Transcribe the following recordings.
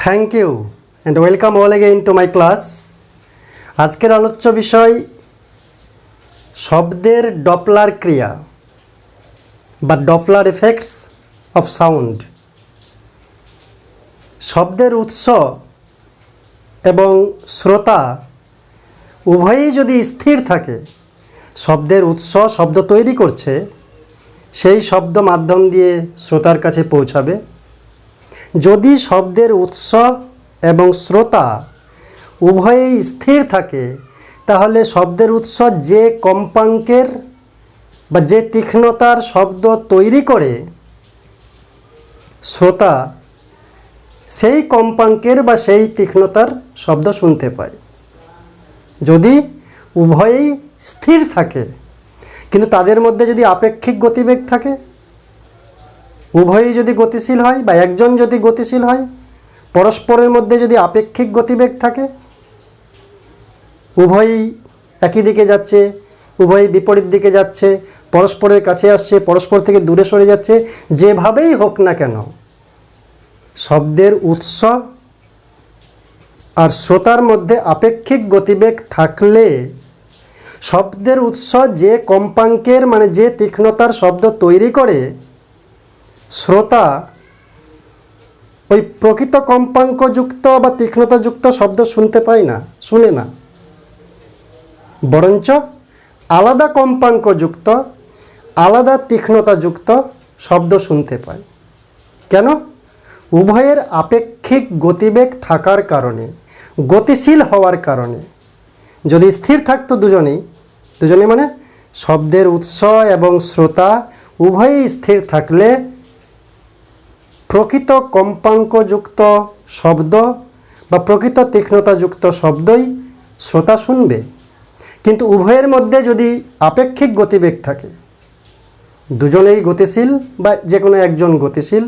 Thank you and welcome all again to my class. আজকের আলোচ্য বিষয় শব্দের ডপলার ক্রিয়া বা ডপলার এফেক্টস অফ সাউন্ড। শব্দের উৎস এবং শ্রোতা উভয়ই যদি স্থির থাকে, শব্দের উৎস শব্দ তৈরি করছে, সেই শব্দ মাধ্যম দিয়ে শ্রোতার কাছে পৌঁছাবে। যদি শব্দের উৎস এবং শ্রোতা উভয়ই স্থির থাকে, তাহলে শব্দের উৎস যে কম্পাঙ্কের বা যে তীক্ষ্ণতার শব্দ তৈরি করে, শ্রোতা সেই কম্পাঙ্কের বা সেই তীক্ষ্ণতার শব্দ শুনতে পায়। যদি উভয়ই স্থির থাকে, কিন্তু তাদের মধ্যে যদি আপেক্ষিক গতিবেগ থাকে, উভয়ই যদি গতিশীল হয় বা একজন যদি গতিশীল হয়, পরস্পরের মধ্যে যদি আপেক্ষিক গতিবেগ থাকে, উভয়ই একই দিকে যাচ্ছে, উভয়ই বিপরীত দিকে যাচ্ছে, পরস্পরের কাছে আসছে, পরস্পর থেকে দূরে সরে যাচ্ছে, যেভাবেই হোক না কেন, শব্দের উৎস আর শ্রোতার মধ্যে আপেক্ষিক গতিবেগ থাকলে শব্দের উৎস যে কম্পাঙ্কের মানে যে তীক্ষ্ণতার শব্দ তৈরি করে, শ্রোতা ওই প্রকৃত কম্পাঙ্কযুক্ত বা তীক্ষ্ণতাযুক্ত শব্দ শুনতে পায় না, শুনে না, বরঞ্চ আলাদা কম্পাঙ্কযুক্ত আলাদা তীক্ষ্ণতাযুক্ত শব্দ শুনতে পায়। কেন? উভয়ের আপেক্ষিক গতিবেগ থাকার কারণে, গতিশীল হওয়ার কারণে। যদি স্থির থাকতো দুজনেই মানে শব্দের উৎস এবং শ্রোতা উভয়ই স্থির থাকলে প্রকৃত কম্পাঙ্কযুক্ত শব্দ বা প্রকৃত তীক্ষ্ণতাযুক্ত শব্দই শ্রোতা শুনবে। কিন্তু উভয়ের মধ্যে যদি আপেক্ষিক গতিবেগ থাকে, দুজনেই গতিশীল বা যে কোনো একজন গতিশীল,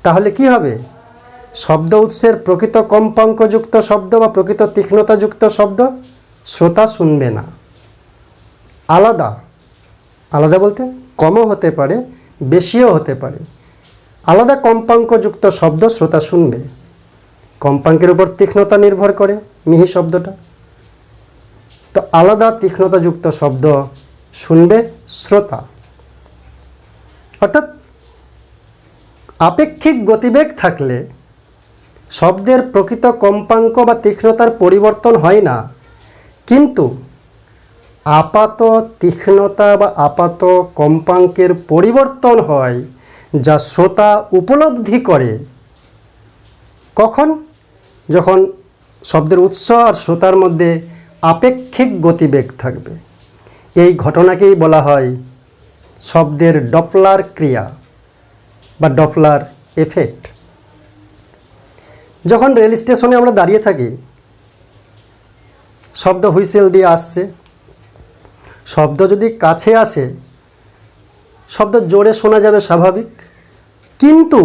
তাহলে কি হবে? শব্দ উৎসের প্রকৃত কম্পাঙ্কযুক্ত শব্দ বা প্রকৃত তীক্ষ্ণতাযুক্ত শব্দ শ্রোতা শুনবে না। আলাদা আলাদা বলতে কমও হতে পারে, বেশিও হতে পারে। আলাদা কম্পাঙ্কযুক্ত শব্দ শ্রোতা শুনবে। কম্পাঙ্কের উপর তীক্ষ্ণতা নির্ভর করে মিহি শব্দটা, তো আলাদা তীক্ষ্ণতাযুক্ত শব্দ শুনবে শ্রোতা। অর্থাৎ আপেক্ষিক গতিবেগ থাকলে শব্দের প্রকৃত কম্পাঙ্ক বা তীক্ষ্ণতার পরিবর্তন হয় না, কিন্তু আপাত তীক্ষ্ণতা বা আপাত কম্পাঙ্কের পরিবর্তন হয়, যা শ্রোতা উপলব্ধি করে। কখন? যখন শব্দের উৎস আর শ্রোতার মধ্যে আপেক্ষিক গতিবেগ থাকবে। এই ঘটনাকেই বলা হয় শব্দের ডপলার ক্রিয়া বা ডপলার এফেক্ট। যখন রেল স্টেশনে আমরা দাঁড়িয়ে থাকি, শব্দ হুইসেল দিয়ে আসছে, শব্দ যদি কাছে আসে, শব্দ জোরে শোনা যাবে স্বাভাবিক। কিন্তু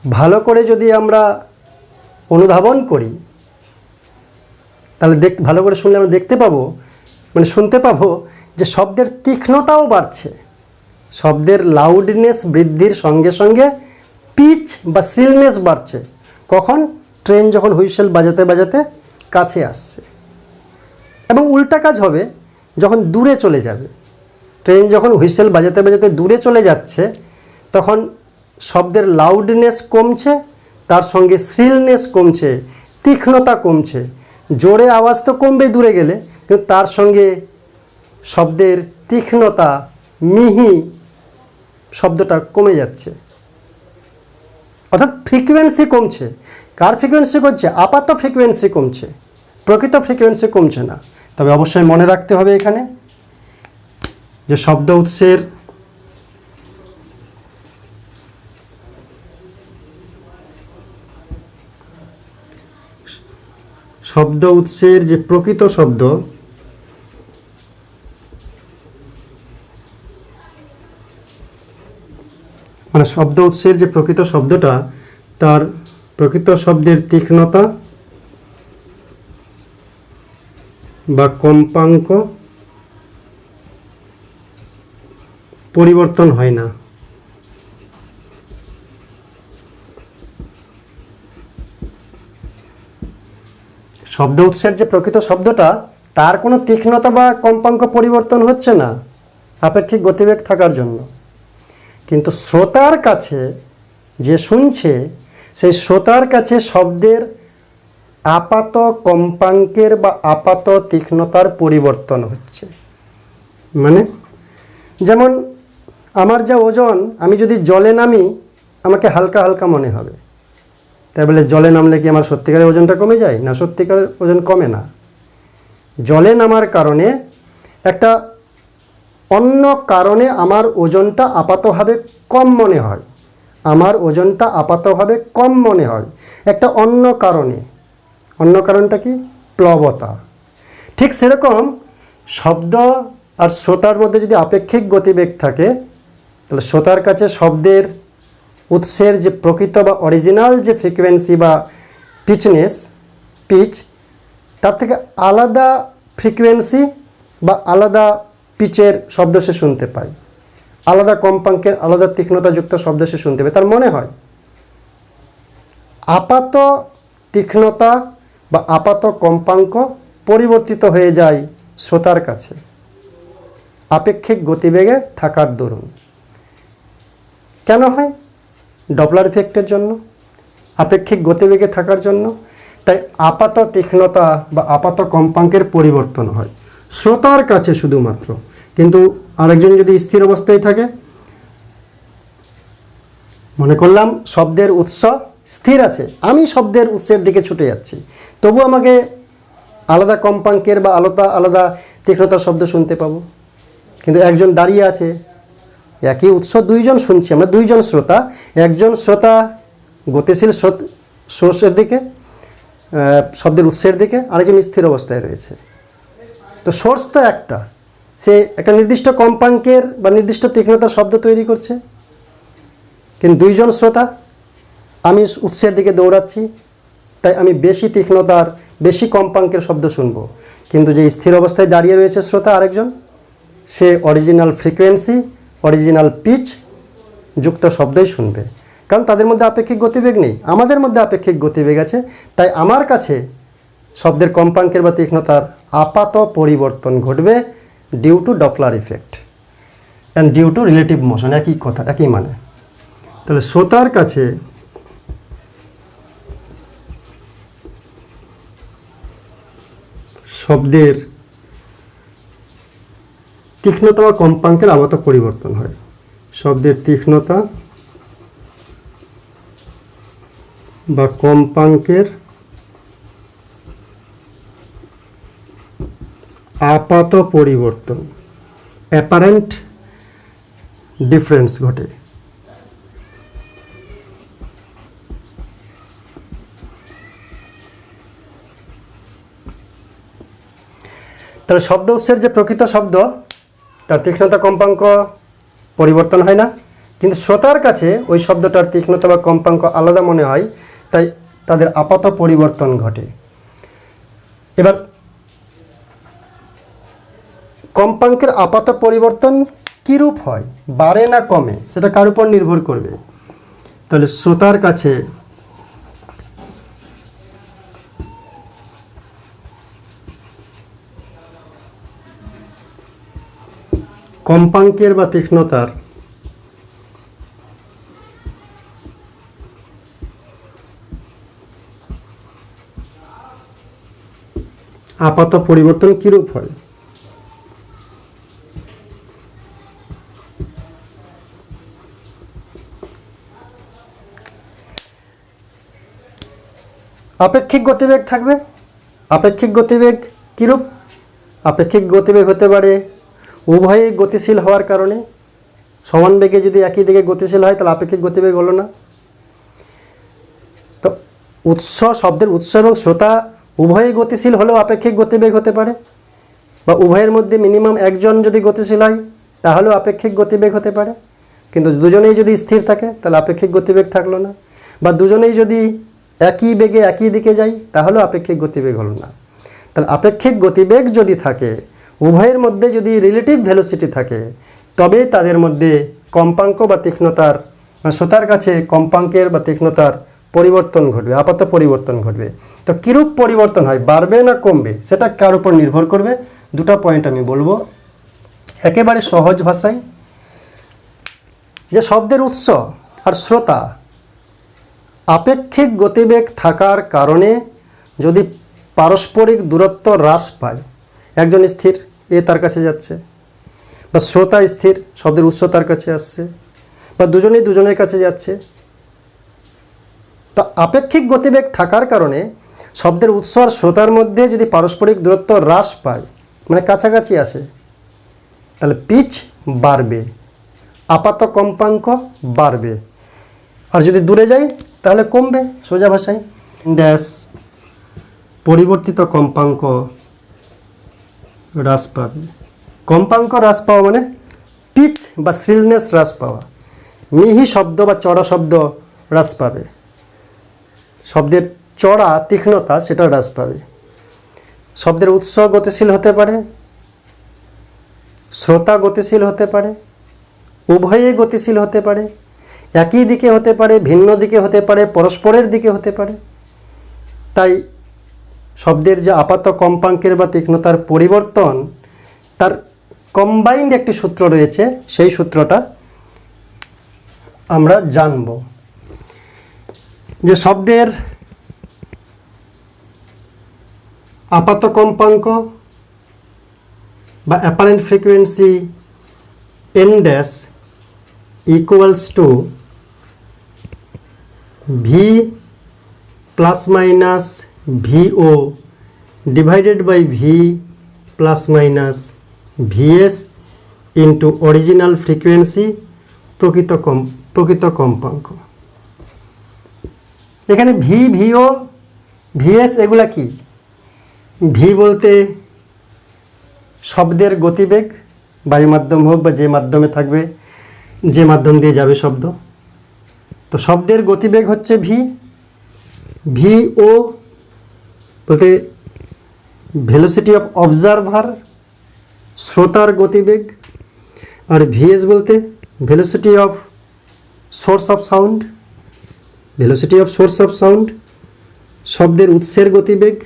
ভালো করে যদি আমরা অনুধাবন করি, তাহলে ভালো করে শুনলে আমরা দেখতে পাবো, মানে শুনতে পাবো যে শব্দের তীক্ষ্ণতাও বাড়ছে। শব্দের লাউডনেস বৃদ্ধির সঙ্গে সঙ্গে পিচ বা শ্রিলনেস বাড়ছে। কখন? ট্রেন যখন হুইসেল বাজাতে বাজাতে কাছে আসছে। এবং উল্টা কাজ হবে যখন দূরে চলে যাবে। ট্রেন যখন হুইসেল বাজাতে বাজাতে দূরে চলে যাচ্ছে, তখন শব্দের লাউডনেস কমছে, তার সঙ্গে শ্রিলনেস কমছে, তীক্ষ্ণতা কমছে। জোরে আওয়াজ তো কমবে দূরে গেলে, কিন্তু তার সঙ্গে শব্দের তীক্ষ্ণতা, মিহি শব্দটা কমে যাচ্ছে। অর্থাৎ ফ্রিকোয়েন্সি কমছে। কার ফ্রিকোয়েন্সি কমছে? আপাত ফ্রিকোয়েন্সি কমছে, প্রকৃত ফ্রিকোয়েন্সি কমছে না। তবে অবশ্যই মনে রাখতে হবে এখানে যে শব্দ উৎসের যে প্রকৃত শব্দ, মানে শব্দ উৎসের যে প্রকৃত শব্দটা, তার প্রকৃত শব্দের তীক্ষ্ণতা বা কম্পাঙ্ক পরিবর্তন হয় না। শব্দ উৎসের যে প্রকৃত শব্দটা তার কোনো তীক্ষ্ণতা বা কম্পাঙ্ক পরিবর্তন হচ্ছে না আপেক্ষিক গতিবেগ থাকার জন্য, কিন্তু শ্রোতার কাছে যে শুনছে সেই শ্রোতার কাছে শব্দের আপাত কম্পাঙ্কের বা আপাত তীক্ষ্ণতার পরিবর্তন হচ্ছে। মানে যেমন আমার যা ওজন, আমি যদি জলে নামি আমাকে হালকা হালকা মনে হবে, তাই বলে জলে নামলে কি আমার সত্যিকারের ওজনটা কমে যায়? না, সত্যিকারের ওজন কমে না। জলে নামার কারণে একটা অন্য কারণে আমার ওজনটা আপাতভাবে কম মনে হয়, আমার ওজনটা আপাতভাবে কম মনে হয় একটা অন্য কারণে। অন্য কারণটা কি? প্লবতা। ঠিক সেরকম শব্দ আর শ্রোতার মধ্যে যদি আপেক্ষিক গতিবেগ থাকে, তাহলে শ্রোতার কাছে শব্দের উৎসের যে প্রকৃত বা অরিজিনাল যে ফ্রিকোয়েন্সি বা পিচ, তার থেকে আলাদা ফ্রিকোয়েন্সি বা আলাদা পিচের শব্দ সে শুনতে পায়, আলাদা কম্পাঙ্কের আলাদা তীক্ষ্ণতাযুক্ত শব্দ সে শুনতে পায়। তার মনে হয় আপাত তীক্ষ্ণতা বা আপাত কম্পাঙ্ক পরিবর্তিত হয়ে যায় শ্রোতার কাছে আপেক্ষিক গতিবেগে থাকার দরুন। কেন হয়? ডপলার ইফেক্টের জন্য, আপেক্ষিক গতিবেগে থাকার জন্য। তাই আপাত তীক্ষ্ণতা বা আপাত কম্পাঙ্কের পরিবর্তন হয় শ্রোতার কাছে শুধুমাত্র। কিন্তু আরেকজন যদি স্থির অবস্থায় থাকে, মনে করলাম শব্দের উৎস স্থির আছে, আমি শব্দের উৎসের দিকে ছুটে যাচ্ছি, তবু আমাকে আলাদা কম্পাঙ্কের বা আলাদা তীক্ষ্ণতার শব্দ শুনতে পাবো। কিন্তু একজন দাঁড়িয়ে আছে, একই উৎস দুইজন শুনছি, আমরা দুইজন শ্রোতা, একজন শ্রোতা গতিশীল সোর্সের দিকে, শব্দের উৎসের দিকে, আরেকজন স্থির অবস্থায় রয়েছে। তো সোর্স তো একটা, সে একটা নির্দিষ্ট কম্পাঙ্কের বা নির্দিষ্ট তীক্ষ্ণতার শব্দ তৈরি করছে। কিন্তু দুইজন শ্রোতা, আমি উৎসের দিকে দৌড়াচ্ছি, তাই আমি বেশি তীক্ষ্ণতার বেশি কম্পাঙ্কের শব্দ শুনব। কিন্তু যে স্থির অবস্থায় দাঁড়িয়ে রয়েছে শ্রোতা আরেকজন, সে অরিজিনাল ফ্রিকোয়েন্সি অরিজিনাল পিচ যুক্ত শব্দই শুনবে, কারণ তাদের মধ্যে আপেক্ষিক গতিবেগ নেই, আমাদের মধ্যে আপেক্ষিক গতিবেগ আছে। তাই আমার কাছে শব্দের কম্পাঙ্কের বা তীক্ষ্ণতার আপাত পরিবর্তন ঘটবে due to Doppler effect and due to relative motion. একই কথা, একই মানে। তাহলে শ্রোতার কাছে শব্দের তীক্ষ্ণতা বা কম্পাঙ্কের আপাত পরিবর্তন হয়, শব্দের তীক্ষ্ণতা বা কম্পাঙ্কের আপাত পরিবর্তন, অ্যাপারেন্ট ডিফারেন্স ঘটে। তাহলে শব্দ উৎসের যে প্রকৃত শব্দ তার তীক্ষ্ণতা কম্পাঙ্ক পরিবর্তন হয় না, কিন্তু শ্রোতার কাছে ওই শব্দটার তীক্ষ্ণতা বা কম্পাঙ্ক আলাদা মনে হয়, তাই তাদের আপাত পরিবর্তন ঘটে। এবার কম্পাঙ্কের আপাত পরিবর্তন কীরূপ হয়, বাড়ে না কমে, সেটা কার উপর নির্ভর করবে? তাহলে শ্রোতার কাছে কম্পাঙ্কের বা তীক্ষ্ণতার আপাত পরিবর্তন কিরূপ হয়? আপেক্ষিক গতিবেগ থাকবে। আপেক্ষিক গতিবেগ কিরূপ? আপেক্ষিক গতিবেগ হতে পারে উভয়ই গতিশীল হওয়ার কারণে। সমান বেগে যদি একই দিকে গতিশীল হয় তাহলে আপেক্ষিক গতিবেগ হলো না। তো উৎস, শব্দের উৎস এবং শ্রোতা উভয়ই গতিশীল হলেও আপেক্ষিক গতিবেগ হতে পারে, বা উভয়ের মধ্যে মিনিমাম একজন যদি গতিশীল হয় তাহলেও আপেক্ষিক গতিবেগ হতে পারে। কিন্তু দুজনেই যদি স্থির থাকে তাহলে আপেক্ষিক গতিবেগ থাকলো না, বা দুজনেই যদি একই বেগে একই দিকে যায় তাহলেও আপেক্ষিক গতিবেগ হলো না। তাহলে আপেক্ষিক গতিবেগ যদি থাকে, উভয়ের মধ্যে যদি রিলেটিভ ভেলোসিটি থাকে, তবে তাদের মধ্যে কম্পাঙ্ক বা তীক্ষ্ণতার, শ্রোতার কাছে কম্পাঙ্কের বা তীক্ষ্ণতার পরিবর্তন ঘটবে, আপাত পরিবর্তন ঘটবে। তো কিরূপ পরিবর্তন হয়, বাড়বে না কমবে, সেটা কার উপর নির্ভর করবে? দুটো পয়েন্ট আমি বলবো। একেবারে সহজ ভাষায়, যে শব্দের উৎস আর শ্রোতা আপেক্ষিক গতিবেগ থাকার কারণে যদি পারস্পরিক দূরত্ব হ্রাস পায়, একজন স্থির, এ তার কাছে যাচ্ছে, বা শ্রোতা স্থির, শব্দের উৎস তার কাছে আসছে, বা দুজনেই দুজনের কাছে যাচ্ছে, তো আপেক্ষিক গতিবেগ থাকার কারণে শব্দের উৎস আর শ্রোতার মধ্যে যদি পারস্পরিক দূরত্ব হ্রাস পায়, মানে কাছাকাছি আসে, তাহলে পিচ বাড়বে, আপাত কম্পাঙ্ক বাড়বে। আর যদি দূরে যায় তাহলে কমবে, সোজা ভাষায়। ড্যাশ পরিবর্তিত কম্পাঙ্ক হ্রাস পাবে। কম্পাঙ্ক হ্রাস পাওয়া মানে পিচ বা শ্রিলনেস হ্রাস পাওয়া, মিহি শব্দ বা চড়া শব্দ হ্রাস পাবে, শব্দের চড়া তীক্ষ্ণতা সেটা হ্রাস পাবে। শব্দের উৎস গতিশীল হতে পারে, শ্রোতা গতিশীল হতে পারে, উভয়ে গতিশীল হতে পারে, একই দিকে হতে পারে, ভিন্ন দিকে হতে পারে, পরস্পরের দিকে হতে পারে। তাই শব্দের যে আপাত কম্পাঙ্কের বা তীক্ষ্ণতার পরিবর্তন, তার কম্বাইন্ড একটি সূত্র রয়েছে, সেই সূত্রটা আমরা জানব। যে শব্দের আপাত কম্পাঙ্ক বা apparent frequency n dash equals to V plus minus VO divided by V plus minus VS into original frequency প্রকৃত কম্পাঙ্ক। এখানে ভি, ভিও, ভিএস এগুলা কি? ভি বলতে শব্দের গতিবেগ, বায়ু মাধ্যম হোক বা যে মাধ্যমে থাকবে, যে মাধ্যম দিয়ে যাবে শব্দ, তো শব্দের গতিবেগ হচ্ছে ভি। ভিও বলতে ভেলোসিটি অফ অবজারভার, শ্রোতার গতিবেগ। আর ভিএস বলতে velocity of source of sound, velocity of source of sound, শব্দের উৎসের গতিবেগ।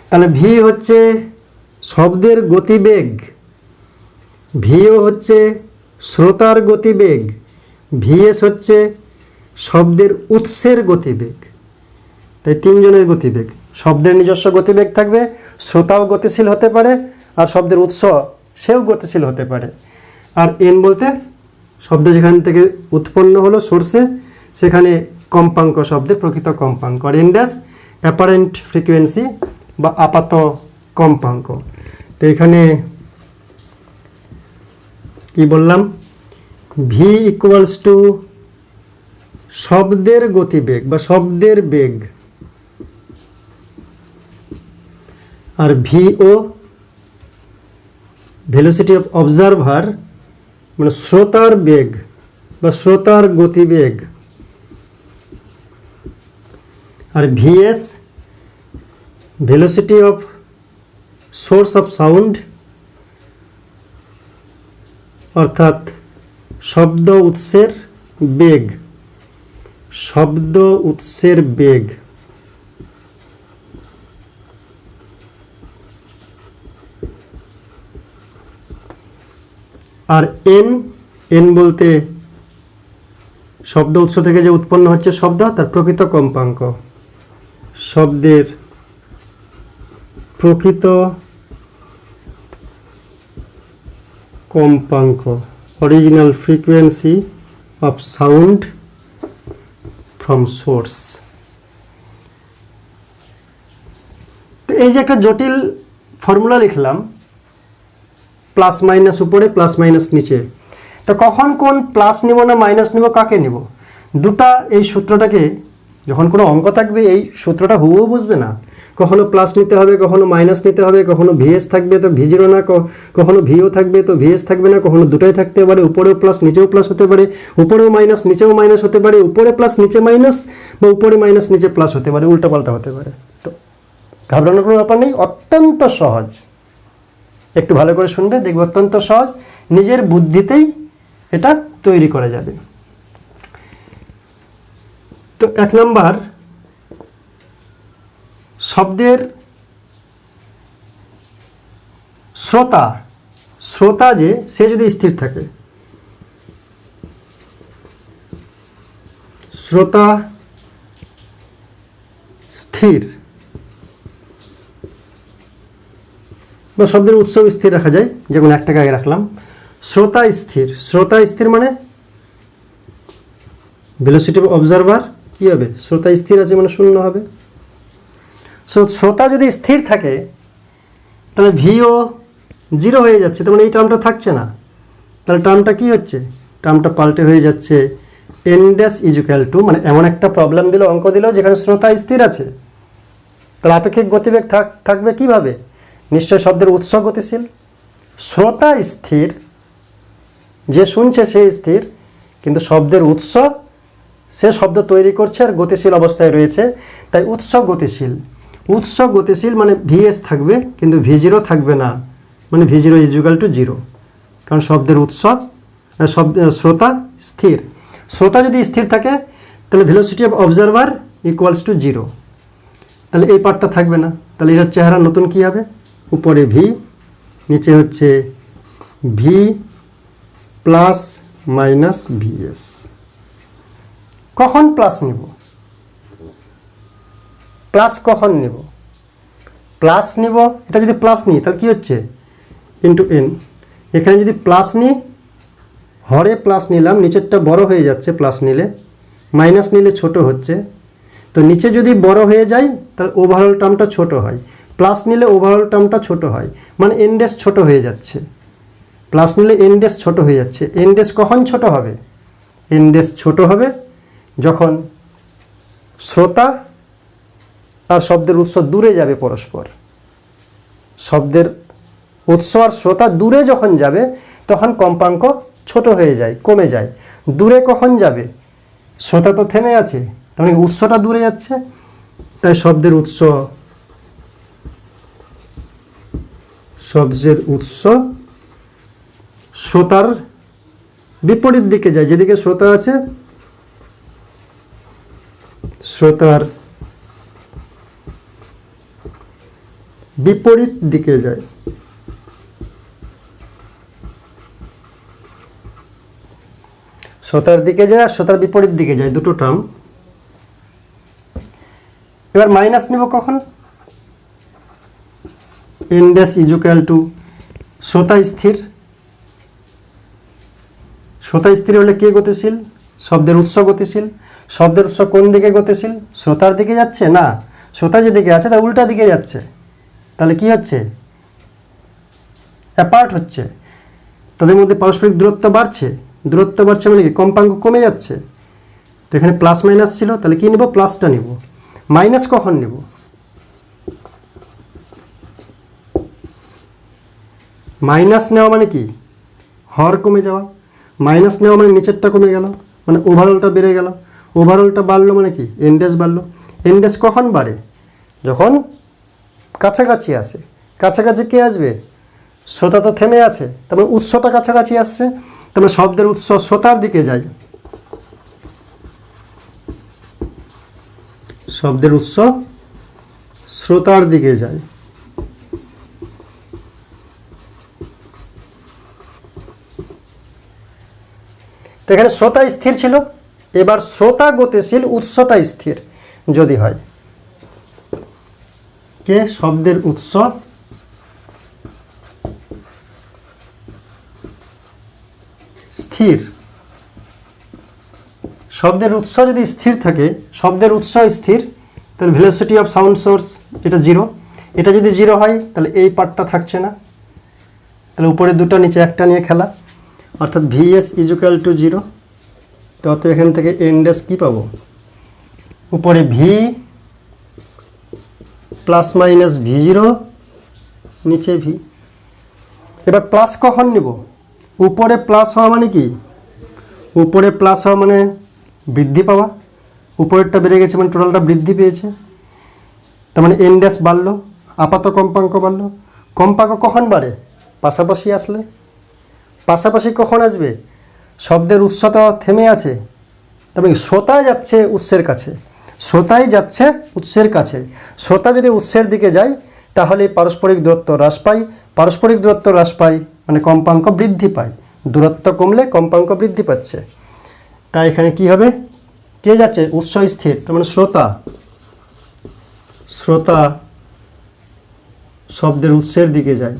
তাহলে ভি হচ্ছে শব্দের গতিবেগ, ভিও হচ্ছে শ্রোতার গতিবেগ, ভিএস হচ্ছে শব্দের উৎসের গতিবেগ। তাই তিনজনের গতিবেগ, শব্দের নিজস্ব গতিবেগ থাকবে, শ্রোতাও গতিশীল হতে পারে, আর শব্দের উৎস সেও গতিশীল হতে পারে। আর এন বলতে শব্দ যেখান থেকে উৎপন্ন হলো সোর্সে, সেখানে কম্পাঙ্ক, শব্দের প্রকৃত কম্পাঙ্ক। আর এন ড্যাশ অ্যাপারেন্ট ফ্রিকোয়েন্সি বা আপাত কম্পাঙ্ক। তো এখানে কি বললাম, ভি ইকুয়ালস টু শব্দের গতিবেগ বা শব্দের বেগ, আর ভিও ভেলোসিটি অফ অবজারভার মানে শ্রোতার বেগ বা শ্রোতার গতিবেগ, আর VS velocity of source of sound, অর্থাৎ শব্দ উৎসের বেগ, শব্দ উৎসের বেগ। আর এন, এন বলতে শব্দ উৎস থেকে যে উৎপন্ন হচ্ছে শব্দ, তার প্রকৃত কম্পাঙ্ক, শব্দের প্রকৃত কম্পাঙ্ক, original frequency of sound from source. তো এই যে একটা জটিল ফর্মুলা লিখলাম, প্লাস মাইনাস উপরে, প্লাস মাইনাস নিচে, তো কখন কোন প্লাস নিব না মাইনাস নিব, কাকে নিব, দুটা এই সূত্রটাকে, যখন কোনো অঙ্ক থাকবে এই সূত্রটা হুবহু বুঝবে না, কখনো প্লাস নিতে হবে, কখনো মাইনাস নিতে হবে, কখনো ভিএস থাকবে তো ভি জিরো না, কখনো ভিও থাকবে তো ভিএস থাকবে না, কখনো দুটাই থাকতে পারে, উপরেও প্লাস নিচেও প্লাস হতে পারে, উপরেও মাইনাস নিচেও মাইনাস হতে পারে, উপরে প্লাস নিচে মাইনাস, বা উপরে মাইনাস নিচে প্লাস হতে পারে, উল্টাপাল্টা হতে পারে। তো ঘাবড়ানোর কোনো ব্যাপার নেই, অত্যন্ত সহজ। একটু ভালো করে শুনবে, দেখবে অত্যন্ত সহজ, নিজের বুদ্ধিতেই এটা তৈরি করা যাবে। তো এক নাম্বার শব্দের শ্রোতা, শ্রোতা যে সে যদি স্থির থাকে, শ্রোতা স্থির বা শব্দের উৎস স্থির রাখা যায়, যেমন একটাকে আগে রাখলাম। শ্রোতা স্থির, শ্রোতা স্থির মানে ভেলোসিটি অফ অবজারভার কী হবে? শ্রোতা স্থির আছে মানে শূন্য হবে। শ্রোতা যদি স্থির থাকে তাহলে ভিও 0 হয়ে যাচ্ছে, তার মানে এই টার্মটা থাকছে না। তাহলে টার্মটা কি হচ্ছে? টার্মটা পাল্টে হয়ে যাচ্ছে n ড্যাশ ইজুক্যাল টু, মানে এমন একটা প্রবলেম দিল, অঙ্ক দিল যেখানে শ্রোতা স্থির আছে, তাহলে আপেক্ষিক গতিবেগ থাকবে কিভাবে? নিশ্চয় শব্দের উৎস গতিশীল। শ্রোতা স্থির, যে শুনছে সে স্থির, কিন্তু শব্দের উৎস সে শব্দ তৈরি করছে আর গতিশীল অবস্থায় রয়েছে, তাই উৎস গতিশীল। উৎস গতিশীল মানে ভিএস থাকবে কিন্তু V0 থাকবে না, মানে V0 ইজুক্যাল টু 0, কারণ শব্দের উৎস শ্রোতা স্থির। শ্রোতা যদি স্থির থাকে তাহলে velocity of observer equals to 0, তাহলে এই পার্টটা থাকবে না। তাহলে এটার চেহারা নতুন কি হবে? উপরে ভি, নিচে হচ্ছে ভি প্লাস মাইনাস ভিএস। কখন প্লাস নিব? প্লাস কখন নিব? প্লাস নিব, এটা যদি প্লাস নিই তাহলে কী হচ্ছে? Into N. এখানে যদি প্লাস নিই, হরে প্লাস নিলাম, নিচেরটা বড় হয়ে যাচ্ছে প্লাস নিলে, মাইনাস নিলে ছোট হচ্ছে। তো নিচে যদি বড় হয়ে যায় তাহলে ওভারঅল টার্মটা ছোট হয়, প্লাস নিলে ওভারঅল টার্মটা ছোট হয়, মানে এন ড্যাশ ছোট হয়ে যাচ্ছে। প্লাস নিলে এন ড্যাশ ছোট হয়ে যাচ্ছে। এন ড্যাশ কখন ছোট হবে? এন ড্যাশ ছোট হবে যখন শ্রোতা আর শব্দের উৎস দূরে যাবে পরস্পর। শব্দের উৎস আর শ্রোতা দূরে যখন যাবে তখন কম্পাঙ্ক ছোট হয়ে যায়, কমে যায়। দূরে কখন যাবে? শ্রোতা তো থেমে আছে, তার মানে উৎসটা দূরে যাচ্ছে, তাই শব্দের উৎস শ্রোতার বিপরীত দিকে যায়, যেদিকে শ্রোতা আছে শ্রোতার বিপরীত দিকে যায়। শ্রোতার দিকে যায় আর শ্রোতার বিপরীত দিকে যায়, দুটো টার্ম। এবার মাইনাস নিব কখন? এন ড্যাশ ইজুক্যাল টু শ্রোতা স্থির। শ্রোতা স্থির হলে কে গতিশীল? শব্দের উৎস গতিশীল। শব্দের উৎস কোন দিকে গতিশীল? শ্রোতার দিকে যাচ্ছে না, শ্রোতা যেদিকে আছে তার উল্টা দিকে যাচ্ছে। তাহলে কি হচ্ছে? অ্যাপার্ট হচ্ছে, তাদের মধ্যে পারস্পরিক দূরত্ব বাড়ছে। দূরত্ব বাড়ছে মানে কি? কম্পাঙ্ক কমে যাচ্ছে। তো এখানে প্লাস মাইনাস ছিল, তাহলে কি নিব? প্লাসটা নিব। মাইনাস কখন নিব? মাইনাস নেওয়া মানে কি? হর কমে যাওয়া। মাইনাস নেওয়া মানে নিচেরটা কমে গেল, মানে ওভারঅলটা বেড়ে গেল। ওভারঅলটা বাড়লো মানে কি? এন ড্যাশ বাড়লো। এন ড্যাশ কখন বাড়ে? যখন কাছাকাছি আসে। কাছাকাছি কে আসবে? শ্রোতা তো থেমে আছে, তারপরে উৎসটা কাছাকাছি আসছে, তারপরে শব্দের উৎস শ্রোতার দিকে যায়। শব্দের উৎস শ্রোতার দিকে যায়। তো এখানে শ্রোতা স্থির ছিল, এবার শ্রোতা গতিশীল, উৎসটা স্থির যদি হয়। কে? শব্দের উৎস স্থির। শব্দের উৎস যদি স্থির থাকে, শব্দের উৎস স্থির, তাহলে ভেলোসিটি অফ সাউন্ড সোর্স এটা 0। এটা যদি 0 হয় তাহলে এই পার্টটা থাকছে না, তাহলে উপরে দুটো নিচে একটা নিয়ে খেলা, অর্থাৎ ভিএস ইজুক্যাল টু 0। তো অত এখান থেকে এন ড্যাশ কী পাবো? উপরে ভি প্লাস মাইনাস V0, নিচে ভি। এবার প্লাস কখন নিব? উপরে প্লাস হওয়া মানে কি? উপরে প্লাস হওয়া মানে বৃদ্ধি পাওয়া। উপরেরটা বেড়ে গেছে মানে টোটালটা বৃদ্ধি পেয়েছে, তার মানে এন ড্যাশ বাড়লো, আপাত কম্পাঙ্ক বাড়লো। কম্পাঙ্ক কখন বাড়ে? পাশাপাশি আসলে। পাশাপাশি কখন আসবে? শব্দের উৎস তো থেমে আছে, তার মানে শ্রোতা যাচ্ছে উৎসের কাছে, শ্রোতাই যাচ্ছে উৎসের কাছে। শ্রোতা যদি উৎসের দিকে যায় তাহলে পারস্পরিক দূরত্ব হ্রাস পায়, পারস্পরিক দূরত্ব হ্রাস পায় মানে কম্পাঙ্ক বৃদ্ধি পায়, দূরত্ব কমলে কম্পাঙ্ক বৃদ্ধি পাচ্ছে। তাই এখানে কি হবে, কে যাচ্ছে, উৎস স্থির, তার মানে শ্রোতা, শ্রোতা শব্দের উৎসের দিকে যায়।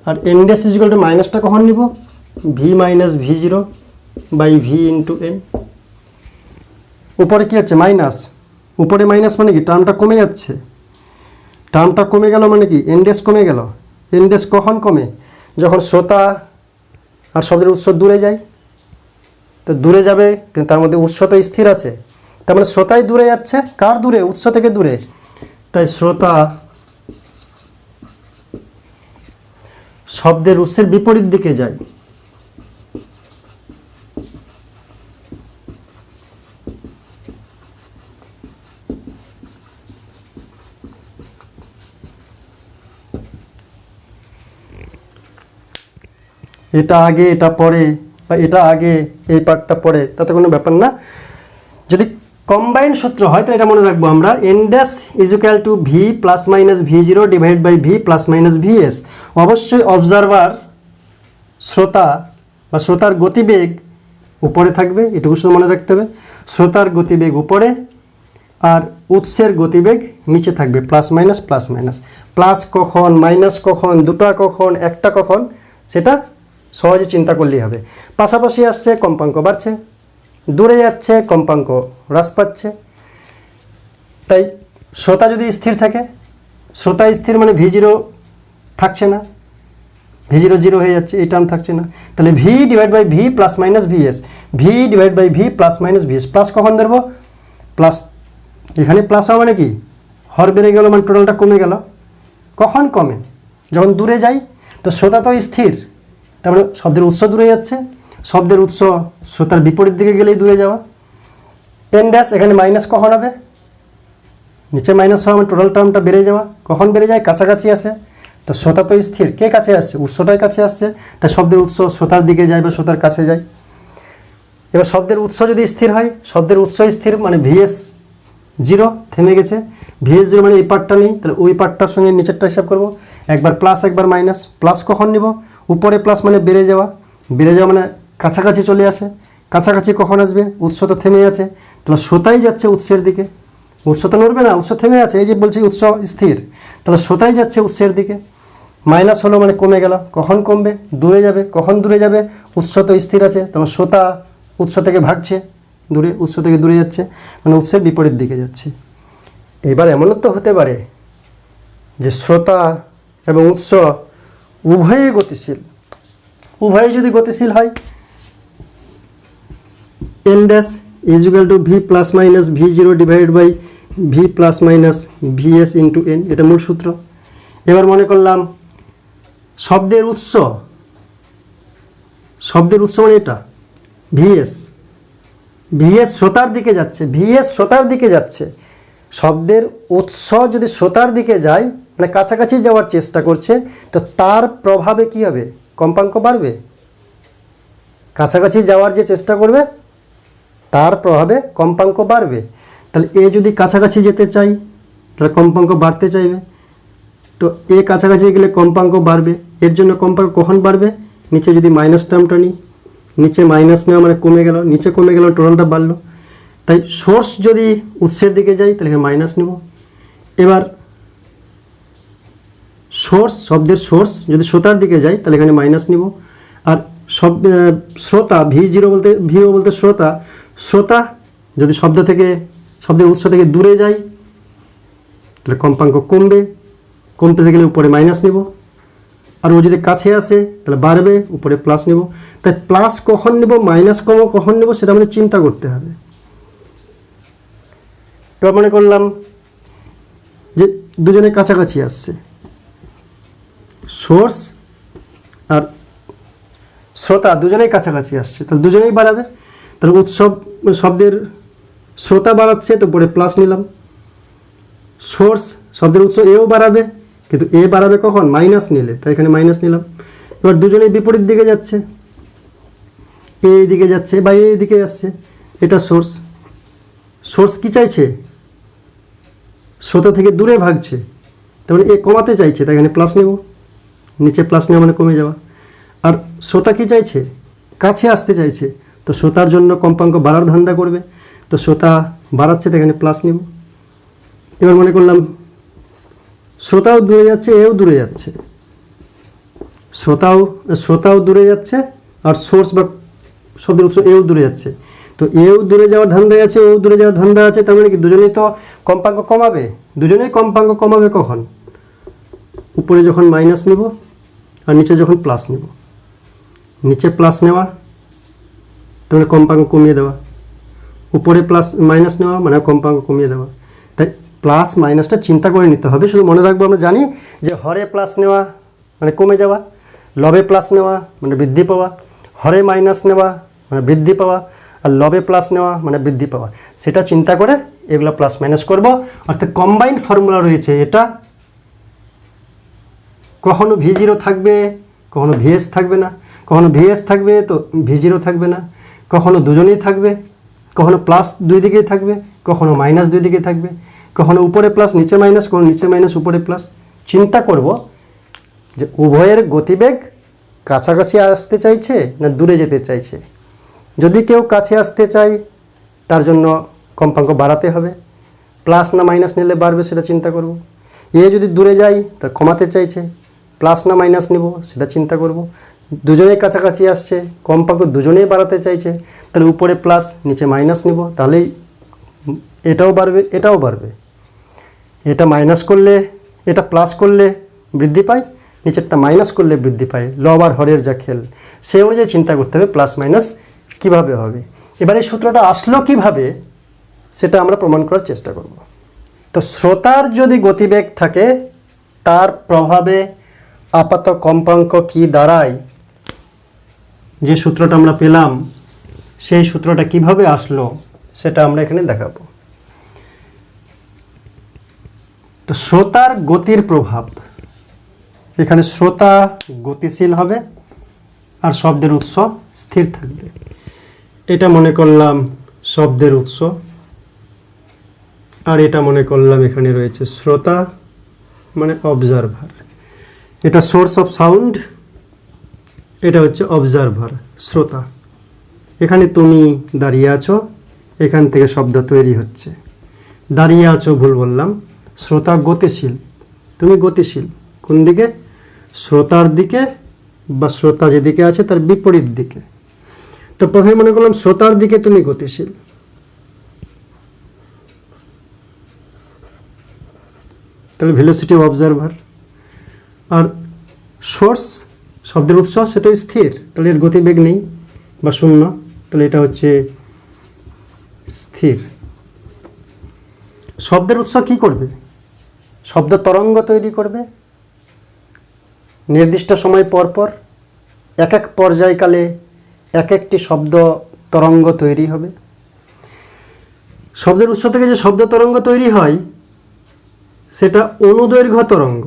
আর এন ড্যাশ ইকুয়াল টু মাইনাসটা কখন নিব, v minus v zero by v into n. উপরে কী হচ্ছে মাইনাস, উপরে মাইনাস মানে কি টার্মটা কমে যাচ্ছে, টার্মটা কমে গেল মানে কি এন ড্যাশ কমে গেল। এন ড্যাশ কখন কমে, যখন শ্রোতা আর শব্দের উৎস দূরে যায়। তো দূরে যাবে কিন্তু তার মধ্যে উৎস তো স্থির আছে, তার মানে শ্রোতাই দূরে যাচ্ছে, কার দূরে, উৎস থেকে দূরে। তাই শ্রোতা শব্দের উৎসের বিপরীত দিকে যায়। এটা আগে এটা পরে, বা এটা আগে এই পার্টটা পরে, তাতে কোনো ব্যাপার না। যদি কম্বাইন্ড সূত্র হয় তাহলে এটা মনে রাখবো আমরা, n dash is equal to V plus minus v zero divide by V plus minus v s. অবশ্যই অবজারভার শ্রোতা বা শ্রোতার গতিবেগ উপরে থাকবে, এটুকু শুধু মনে রাখতে হবে। শ্রোতার গতিবেগ উপরে আর উৎসের গতিবেগ নিচে থাকবে, plus minus plus minus. Plus কখন, মাইনাস কখন, দুটা কখন, একটা কখন, সেটা সহজে চিন্তা করলেই হবে। পাশাপাশি আসছে কম্পাঙ্ক বাড়ছে, দূরে যাচ্ছে কম্পাঙ্ক হ্রাস পাচ্ছে। তাই শ্রোতা যদি স্থির থাকে, শ্রোতা স্থির মানে ভি জিরো থাকছে না, ভি জিরো জিরো হয়ে যাচ্ছে, এই টার্ম থাকছে না। তাহলে v divide by V plus minus v s, v divide by V plus minus v s. Plus কখন ধরবো, প্লাস এখানে প্লাস হবে মানে কি হর বেড়ে গেল মানে টোটালটা কমে গেল। কখন কমে, যখন দূরে যাই। তো শ্রোতা তো স্থির, তার মানে শব্দের উৎস দূরে যাচ্ছে, শব্দের উৎস শ্রোতার বিপরীত দিকে গেলেই দূরে যাওয়া। এন ড্যাশ এখানে মাইনাস কখন হবে, নিচে মাইনাস হওয়া মানে টোটাল টার্মটা বেড়ে যাওয়া। কখন বেড়ে যায়, কাছাকাছি আসে। তো শ্রোতা তো স্থির, কে কাছে আসছে, উৎসটাই কাছে আসছে, তাই শব্দের উৎস শ্রোতার দিকে যায় বা শ্রোতার কাছে যায়। এবার শব্দের উৎস যদি স্থির হয়, শব্দের উৎস স্থির মানে ভিএস জিরো থেমে গেছে, ভিএস জিরো মানে এই পার্টটা নেই, তাহলে ওই পার্টটার সঙ্গে নিচেরটা হিসাব করবো। একবার প্লাস একবার মাইনাস, প্লাস কখন নিব, উপরে প্লাস মানে বেড়ে যাওয়া, বেড়ে যাওয়া মানে কাছাকাছি চলে আসে। কাছাকাছি কখন আসবে, উৎস তো থেমে আছে, তাহলে শ্রোতাই যাচ্ছে উৎসের দিকে। উৎস তো নড়বে না, উৎস থেমে আছে, এই যে বলছি উৎস স্থির, তাহলে শ্রোতাই যাচ্ছে উৎসের দিকে। মাইনাস হলো মানে কমে গেল, কখন কমবে, দূরে যাবে, কখন দূরে যাবে, উৎস তো স্থির আছে, তখন শ্রোতা উৎস থেকে ভাগছে দূরে, উৎস থেকে দূরে যাচ্ছে মানে উৎসের বিপরীত দিকে যাচ্ছে। এবার এমনও তো হতে পারে যে শ্রোতা এবং উৎস উভয়ই গতিশীল। উভয়ই যদি গতিশীল হয়, n dash is equal to V plus minus v zero divide by V plus minus v s into N, এটা মূল সূত্র। এবার মনে করলাম শব্দের উৎস, শব্দের উৎস মানে এটা ভিএস, ভিএস শ্রোতার দিকে যাচ্ছে, ভিএস শ্রোতার দিকে যাচ্ছে। শব্দের উৎস যদি শ্রোতার দিকে যায় মানে কাছাকাছি যাওয়ার চেষ্টা করছে, তো তার প্রভাবে কি হবে, কম্পাঙ্ক বাড়বে। কাছাকাছি যাওয়ার যে চেষ্টা করবে তার প্রভাবে কম্পাঙ্ক বাড়বে। তাহলে এ যদি কাছাকাছি যেতে চাই তাহলে কম্পাঙ্ক বাড়তে চাইবে, তো এ কাছাকাছি গেলে কম্পাঙ্ক বাড়বে। এর জন্য কম্পাঙ্ক কখন বাড়বে, নিচে যদি মাইনাস টার্মটা নিই, নিচে মাইনাস নেওয়া মানে কমে গেল, নিচে কমে গেল টোটালটা বাড়লো। তাই সোর্স যদি উৎসের দিকে যাই তাহলে এখানে মাইনাস নেব। এবার সোর্স, শব্দের সোর্স যদি শ্রোতার দিকে যাই তাহলে এখানে মাইনাস নিব। আর শ্রোতা ভি জিরো বলতে, ভিও বলতে শ্রোতা, শ্রোতা যদি শব্দ থেকে, শব্দের উৎস থেকে দূরে যাই তাহলে কম্পাঙ্ক কমবে, কমতে গেলে উপরে মাইনাস নেব। আর ও যদি কাছে আসে তাহলে বাড়বে, উপরে প্লাস নেব। তাই প্লাস কখন নেব, মাইনাস কখন নেব সেটা আমাদের চিন্তা করতে হবে। এবার মনে করলাম যে দুজনে কাছাকাছি আসছে, সোর্স আর শ্রোতা দুজনেই কাছাকাছি আসছে, তাহলে দুজনেই বাড়াবে। তাহলে উৎসব শব্দের শ্রোতা বাড়াচ্ছে তো পরে প্লাস নিলাম, সোর্স শব্দের উৎস এও বাড়াবে, কিন্তু এ বাড়াবে কখন? মাইনাস নিলে, তাই এখানে মাইনাস নিলাম। এবার দুজনেই বিপরীত দিকে যাচ্ছে, এই দিকে যাচ্ছে বা এই দিকে যাচ্ছে, এটা সোর্স। সোর্স কি চাইছে? শ্রোতা থেকে দূরে ভাগছে, তার মানে এ কমাতে চাইছে, তাই এখানে প্লাস নেব, নিচে প্লাস নেওয়া মানে কমে যাওয়া। আর শ্রোতা কি চাইছে? কাছে আসতে চাইছে, তো শ্রোতার জন্য কম্পাঙ্ক বাড়ার ধান্দা করবে, তো শ্রোতা বাড়াচ্ছে, তো এখানে প্লাস নেব। এবার মনে করলাম শ্রোতাও দূরে যাচ্ছে, এও দূরে যাচ্ছে, শ্রোতাও দূরে যাচ্ছে, আর সোর্স বা শব্দের উৎস এও দূরে যাচ্ছে, তো এও দূরে যাওয়ার ধান্দায় আছে, ও দূরে যাওয়ার ধান্দা আছে, তার মানে কি দুজনেই তো কম্পাঙ্ক কমাবে। দুজনেই কম্পাঙ্ক কমাবে কখন? উপরে যখন মাইনাস নিব আর নিচে যখন প্লাস নেব। নিচে প্লাস নেওয়া তাহলে কম্পাঙ্ক কমিয়ে দেওয়া, উপরে প্লাস মাইনাস নেওয়া মানে কম্পাঙ্ক কমিয়ে দেওয়া। তাই প্লাস মাইনাসটা চিন্তা করে নিতে হবে। শুধু মনে রাখবো, আমরা জানি যে হরে প্লাস নেওয়া মানে কমে যাওয়া, লবে প্লাস নেওয়া মানে বৃদ্ধি পাওয়া, হরে মাইনাস নেওয়া মানে বৃদ্ধি পাওয়া, আর লবে প্লাস নেওয়া মানে বৃদ্ধি পাওয়া। সেটা চিন্তা করে এগুলো প্লাস মাইনাস করব। অর্থাৎ কম্বাইন্ড ফর্মুলা রয়েছে এটা, কখনো V0 থাকবে, কখনো VS থাকবে না, কখনো VS থাকবে তো V0 থাকবে না, কখনো দুজনেই থাকবে, কখনো প্লাস দুই দিকেই থাকবে, কখনো মাইনাস দুই দিকেই থাকবে, কখনো উপরে প্লাস নিচে মাইনাস, কখনো নিচে মাইনাস উপরে প্লাস। চিন্তা করব যে উভয়ের গতিবেগ কাছাকাছি আসতে চাইছে না দূরে যেতে চাইছে। যদি কেউ কাছে আসতে চায় তার জন্য কম্পাঙ্ক বাড়াতে হবে, প্লাস না মাইনাস নিলে বাড়বে সেটা চিন্তা করব। এ যদি দূরে যায় তা কমাতে চাইছে, প্লাস না মাইনাস নেব সেটা চিন্তা করব। দুজনেই কাছাকাছি আসছে, কম্পাঙ্ক দুজনেই বাড়াতে চাইছে, তাহলে উপরে প্লাস নিচে মাইনাস নেব, তাহলেই এটাও বাড়বে এটাও বাড়বে। এটা মাইনাস করলে এটা প্লাস করলে বৃদ্ধি পায়, নিচেরটা মাইনাস করলে বৃদ্ধি পায়। লব আর হরের যা খেল, সেই অনুযায়ী চিন্তা করতে হবে প্লাস মাইনাস কীভাবে হবে। এবার এই সূত্রটা আসলো কিভাবে সেটা আমরা প্রমাণ করার চেষ্টা করব। তো শ্রোতার যদি গতিবেগ থাকে তার প্রভাবে আপাত কম্পাঙ্ক কি দাঁড়ায়, যে সূত্রটা আমরা পেলাম সেই সূত্রটা কিভাবে আসলো সেটা আমরা এখানে দেখাবো। তো শ্রোতার গতির প্রভাব, এখানে শ্রোতা গতিশীল হবে আর শব্দের উৎস স্থির থাকবে। এটা মনে করলাম শব্দের উৎস, আর এটা মনে করলাম এখানে রয়েছে শ্রোতা মানে অবজারভার। এটা সোর্স অফ সাউন্ড, এটা হচ্ছে অবজারভার শ্রোতা। এখানে তুমি দাঁড়িয়ে আছো, এখান থেকে শব্দ তৈরি হচ্ছে। দাঁড়িয়ে আছো ভুল বললাম, শ্রোতা গতিশীল, তুমি গতিশীল কোন দিকে? শ্রোতার দিকে, বা শ্রোতা যেদিকে আছে তার বিপরীত দিকে। তো প্রথমে মনে করলাম শ্রোতার দিকে তুমি গতিশীল, তাহলে ভেলোসিটি অফ অবজারভার। আর সোর্স শব্দের উৎস সেটা স্থির, তাহলে এর গতিবেগ নেই বা শূন্য, তাহলে এটা হচ্ছে স্থির। শব্দের উৎস কি করবে? শব্দ তরঙ্গ তৈরি করবে নির্দিষ্ট সময় পর পর, এক এক পর্যায়কালে এক একটি শব্দ তরঙ্গ তৈরি হবে। শব্দের উৎস থেকে যে শব্দ তরঙ্গ তৈরি হয় সেটা অনুদৈর্ঘ্য তরঙ্গ,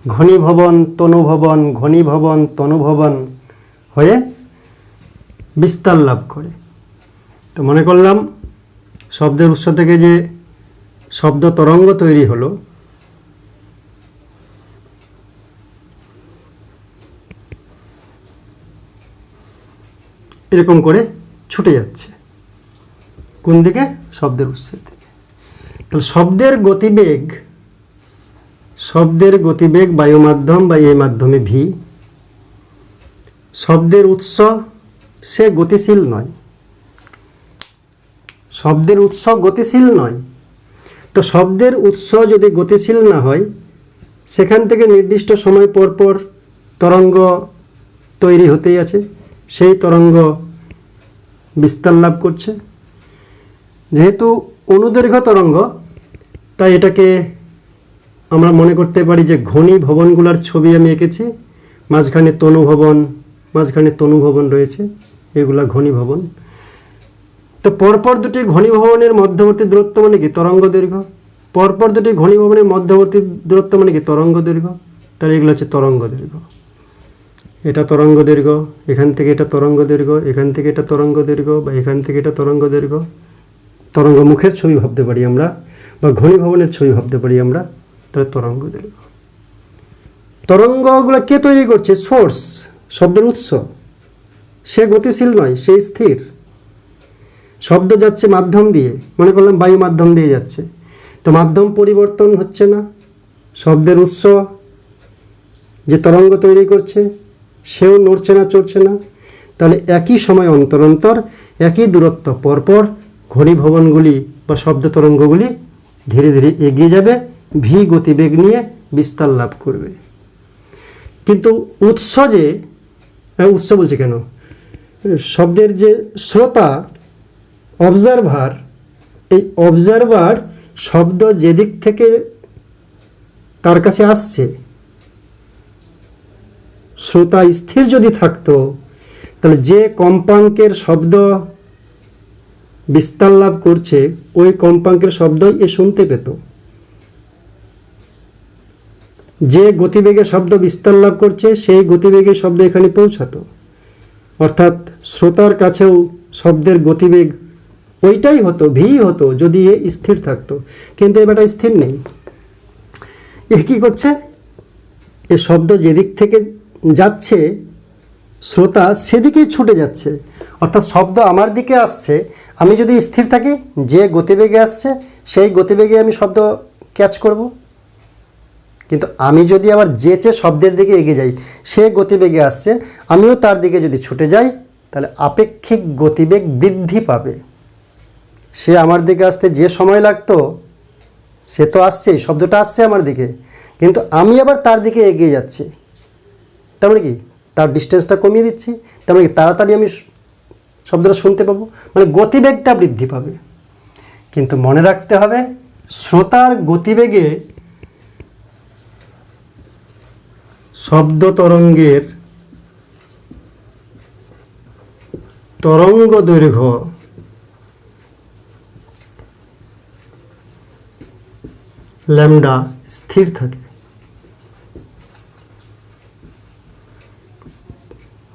ঘনীভবন তনুভবন, ঘনীভবন তনুভবন হয়ে বিস্তার লাভ করে। তো মনে করলাম শব্দের উৎস থেকে যে শব্দ তরঙ্গ তৈরি হলো, এরকম করে ছুটে যাচ্ছে কোন দিকে? শব্দের উৎসের দিকে। তাহলে শব্দের গতিবেগ বায়ু মাধ্যম বা এই মাধ্যমে ভি। শব্দের উৎস সে গতিশীল নয়, শব্দের উৎস গতিশীল নয়। তো শব্দের উৎস যদি গতিশীল না হয়, সেখান থেকে নির্দিষ্ট সময় পর পর তরঙ্গ তৈরি হতেই আছে, সেই তরঙ্গ বিস্তার লাভ করছে। যেহেতু অনুদৈর্ঘ্য তরঙ্গ, তাই এটাকে আমরা মনে করতে পারি যে ঘনীভবনগুলোর ছবি আমি এঁকেছি, মাঝখানে তনুভবন রয়েছে, এগুলা ঘনীভবন। তো পরপর দুটি ঘনীভবনের মধ্যবর্তী দূরত্ব মানে কি? তরঙ্গ দৈর্ঘ্য। পরপর দুটি ঘনীভবনের মধ্যবর্তী দূরত্ব মানে কি? তরঙ্গ দৈর্ঘ্য। তাহলে এগুলো হচ্ছে তরঙ্গ দৈর্ঘ্য। এটা তরঙ্গ দৈর্ঘ্য, এখান থেকে এটা তরঙ্গ দৈর্ঘ্য, এখান থেকে এটা তরঙ্গ দৈর্ঘ্য, বা এখান থেকে এটা তরঙ্গ দৈর্ঘ্য। তরঙ্গ মুখের ছবি ভাবতে পারি আমরা, বা ঘনীভবনের ছবি ভাবতে পারি আমরা। তাহলে তরঙ্গ দৈর্ঘ্য। তরঙ্গগুলো কে তৈরি করছে? সোর্স, শব্দের উৎস। সে গতিশীল নয়, সে স্থির। শব্দ যাচ্ছে মাধ্যম দিয়ে, মনে করলাম বায়ু মাধ্যম দিয়ে যাচ্ছে, তো মাধ্যম পরিবর্তন হচ্ছে না। শব্দের উৎস যে তরঙ্গ তৈরি করছে সেও নড়ছে না, চড়ছে না। তাহলে একই সময় অন্তর অন্তর, একই দূরত্ব পরপর ঘনীভবনগুলি বা শব্দ তরঙ্গগুলি ধীরে ধীরে এগিয়ে যাবে, ভি গতিবেগ নিয়ে বিস্তার লাভ করবে। কিন্তু উৎস যে, উৎস বলছে কেন, শব্দের যে শ্রোতা, অবজারভার, এই অবজারভার শব্দ যেদিক থেকে তার কাছে আসছে, শ্রোতা স্থির যদি থাকতো, তাহলে যে কম্পাঙ্কের শব্দ বিস্তার লাভ করছে ওই কম্পাঙ্কের শব্দই এ শুনতে পেত। যে গতিবেগে শব্দ বিস্তার লাভ করছে সেই গতিবেগে শব্দ এখানে পৌঁছাতো। অর্থাৎ শ্রোতার কাছেও শব্দের গতিবেগ ওইটাই হতো, ভি হতো, যদি এ স্থির থাকতো। কিন্তু এবারটা স্থির নেই। এ কী করছে? এ শব্দ যেদিক থেকে যাচ্ছে শ্রোতা সেদিকেই ছুটে যাচ্ছে। অর্থাৎ শব্দ আমার দিকে আসছে, আমি যদি স্থির থাকি, যে গতিবেগে আসছে সেই গতিবেগে আমি শব্দ ক্যাচ করব। কিন্তু আমি যদি আবার যেচে শব্দের দিকে এগিয়ে যাই, সে গতিবেগে আসছে, আমিও তার দিকে যদি ছুটে যাই, তাহলে আপেক্ষিক গতিবেগ বৃদ্ধি পাবে। সে আমার দিকে আসতে যে সময় লাগতো সে তো আসছেই, শব্দটা আসছে আমার দিকে, কিন্তু আমি আবার তার দিকে এগিয়ে যাচ্ছি। তার মানে কি? তার ডিস্টেন্সটা কমিয়ে দিচ্ছি, তার মানে কি তাড়াতাড়ি আমি শব্দটা শুনতে পাবো, মানে গতিবেগটা বৃদ্ধি পাবে। কিন্তু মনে রাখতে হবে, শ্রোতার গতিবেগে শব্দ তরঙ্গের তরঙ্গ দৈর্ঘ্য ল্যামডা স্থির থাকে।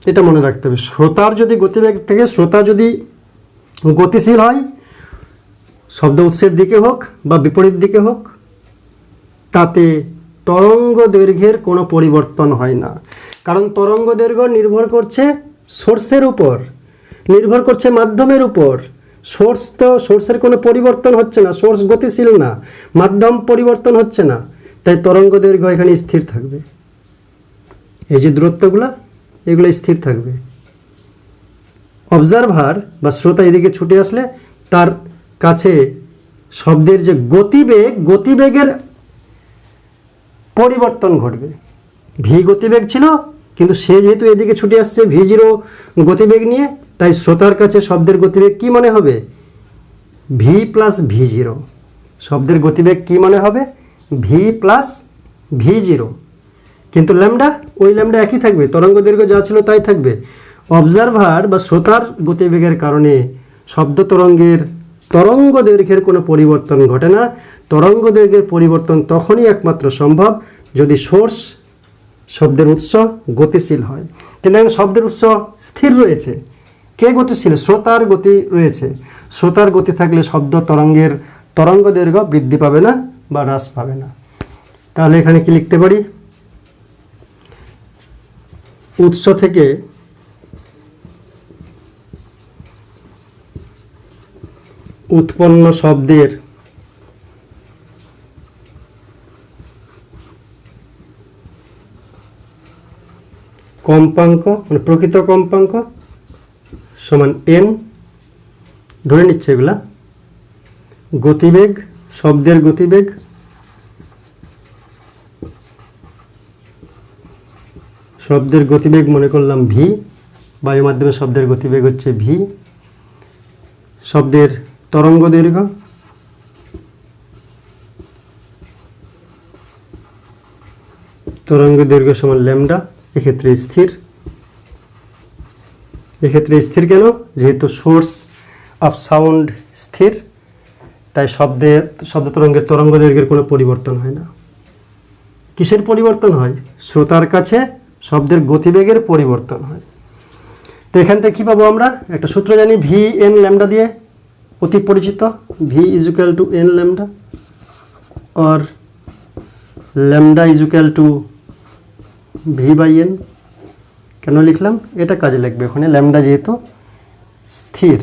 এটা মনে রাখতে হবে। শ্রোতার যদি গতিবেগ থেকে, শ্রোতা যদি গতিশীল হয়, শব্দ উৎসের দিকে হোক বা বিপরীত দিকে হোক, তাতে তরঙ্গ দৈর্ঘ্যের কোনো পরিবর্তন হয় না। কারণ তরঙ্গ দৈর্ঘ্য নির্ভর করছে সোর্সের উপর, নির্ভর করছে মাধ্যমের উপর। সোর্সের কোনো পরিবর্তন হচ্ছে না, সোর্স গতিশীল না, মাধ্যম পরিবর্তন হচ্ছে না, তাই তরঙ্গ দৈর্ঘ্য এখানে স্থির থাকবে। এই যে দূরত্বগুলো, এগুলো স্থির থাকবে। অবজারভার বা শ্রোতা এদিকে ছুটে আসলে তার কাছে শব্দের যে গতিবেগের পরিবর্তন ঘটবে। ভি গতিবেগ ছিল, কিন্তু সে যেহেতু এদিকে ছুটে আসছে V0 গতিবেগ নিয়ে, তাই শ্রোতার কাছে শব্দের গতিবেগ কি মনে হবে? V plus V0। শব্দের গতিবেগ কি মনে হবে? V plus V0। কিন্তু ল্যামডা, ওই ল্যামডা একই থাকবে, তরঙ্গ দৈর্ঘ্য যা ছিল তাই থাকবে। অবজারভার বা শ্রোতার গতিবেগের কারণে শব্দ তরঙ্গের তরঙ্গ দৈর্ঘ্যের কোনো পরিবর্তন ঘটে না। তরঙ্গ দৈর্ঘ্যের পরিবর্তন তখনই একমাত্র সম্ভব যদি সোর্স, শব্দের উৎস গতিশীল হয়। কিন্তু এখন শব্দের উৎস স্থির রয়েছে। কে গতিশীল? শ্রোতার গতি রয়েছে। শ্রোতার গতি থাকলে শব্দ তরঙ্গের তরঙ্গ দৈর্ঘ্য বৃদ্ধি পাবে না বা হ্রাস পাবে না। তাহলে এখানে কি লিখতে পারি? উৎস থেকে উৎপন্ন শব্দের কম্পাঙ্ক, মানে প্রকৃত কম্পাঙ্ক সমান n, ধরে নিচ্ছে এগুলা। গতিবেগ, শব্দের গতিবেগ মনে করলাম v, বায়ু মাধ্যমে শব্দের গতিবেগ হচ্ছে v। শব্দের তরঙ্গ দৈর্ঘ্য সমান ল্যামডা, এক্ষেত্রে স্থির। এক্ষেত্রে স্থির কেন? যেহেতু সোর্স অফ সাউন্ড স্থির, তাই শব্দ তরঙ্গের তরঙ্গ দৈর্ঘ্যের কোনো পরিবর্তন হয় না। কিসের পরিবর্তন হয়? শ্রোতার কাছে শব্দের গতিবেগের পরিবর্তন হয়। তো এখান থেকে কী পাবো আমরা? একটা সূত্র জানি ভি এন ল্যামডা দিয়ে, অতি পরিচিত, v is equal to N lambda or lambda is equal to v by n. কেন লিখলাম? এটা কাজে লাগবে ওখানে, ল্যামডা যেহেতু স্থির।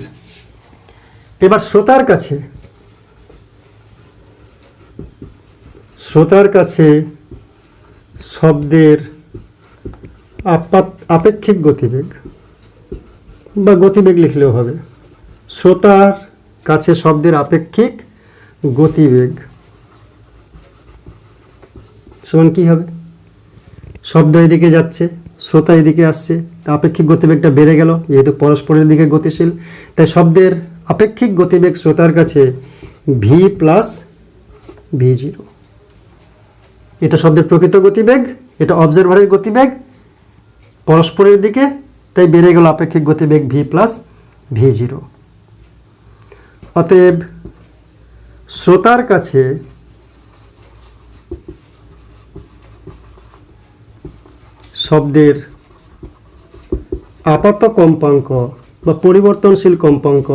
এবার শ্রোতার কাছে শব্দের আপেক্ষিক গতিবেগ বা গতিবেগ লিখলেও হবে। শ্রোতার কাছে শব্দের আপেক্ষিক গতিবেগ সমান কী হবে? শব্দ এদিকে যাচ্ছে, শ্রোতা এদিকে আসছে, তা আপেক্ষিক গতিবেগটা বেড়ে গেল, যেহেতু পরস্পরের দিকে গতিশীল, তাই শব্দের আপেক্ষিক গতিবেগ শ্রোতার কাছে ভি প্লাস ভি জিরো। এটা শব্দের প্রকৃত গতিবেগ, এটা অবজারভারের গতিবেগ পরস্পরের দিকে, তাই বেড়ে গেল আপেক্ষিক গতিবেগ ভি প্লাস ভি জিরো। অতএব শ্রোতার কাছে শব্দের আপাত কম্পাঙ্ক বা পরিবর্তনশীল কম্পাঙ্ক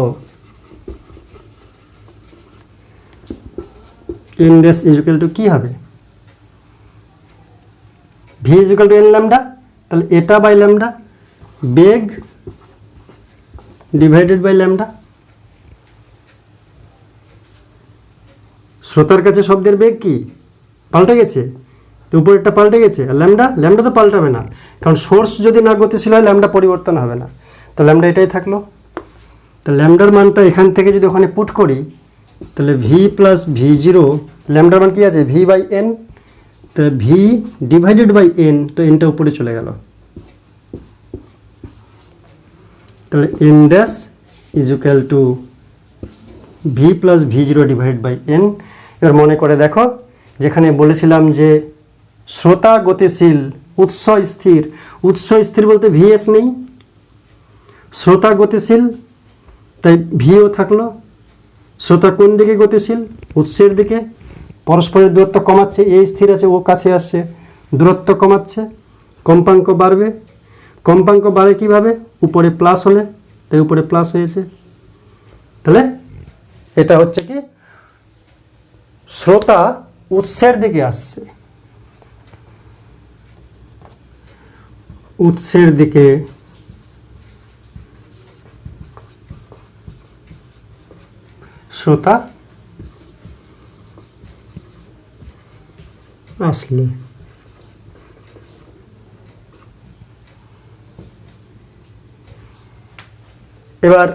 N dash is equal to কী হবে? V is equal to N lambda, তাহলে এটা বাই ল্যামডা, বেগ ডিভাইডেড বাই ল্যামডা। শ্রোতার কাছে শব্দের বেগ কি পাল্টে গেছে? তো উপরেরটা পাল্টে গেছে, আর ল্যামডা তো পাল্টাবে না, কারণ সোর্স যদি না গতিশীল হয় ল্যামডা পরিবর্তন হবে না। তো ল্যামডা এটাই থাকলো। তো ল্যামডার মানটা এখান থেকে যদি ওখানে পুট করি, তাহলে ভি প্লাস ভি জিরো, ল্যামডার মান কী আছে? ভি বাই এন, তাহলে ভি ডিভাইডেড বাই এন, তো এনটা উপরে চলে গেল, তাহলে n dash is equal to V plus v zero divide by n. এবার মনে করে দেখো, যেখানে বলেছিলাম যে শ্রোতা গতিশীল, উৎস স্থির, উৎস স্থির বলতে ভিএস নেই, শ্রোতা গতিশীল, তাই ভিও থাকলো। শ্রোতা কোন দিকে গতিশীল? উৎসের দিকে, পরস্পরের দূরত্ব কমাচ্ছে, এ স্থির আছে, ও কাছে আসছে, দূরত্ব কমাচ্ছে, কম্পাঙ্ক বাড়বে। কম্পাঙ্ক বাড়ে কীভাবে? উপরে প্লাস হলে, তাই উপরে প্লাস হয়েছে। তাহলে এটা হচ্ছে কি, শ্রোতা উৎসের দিকে আসছে, উৎসের দিকে শ্রোতা আসলে, এবার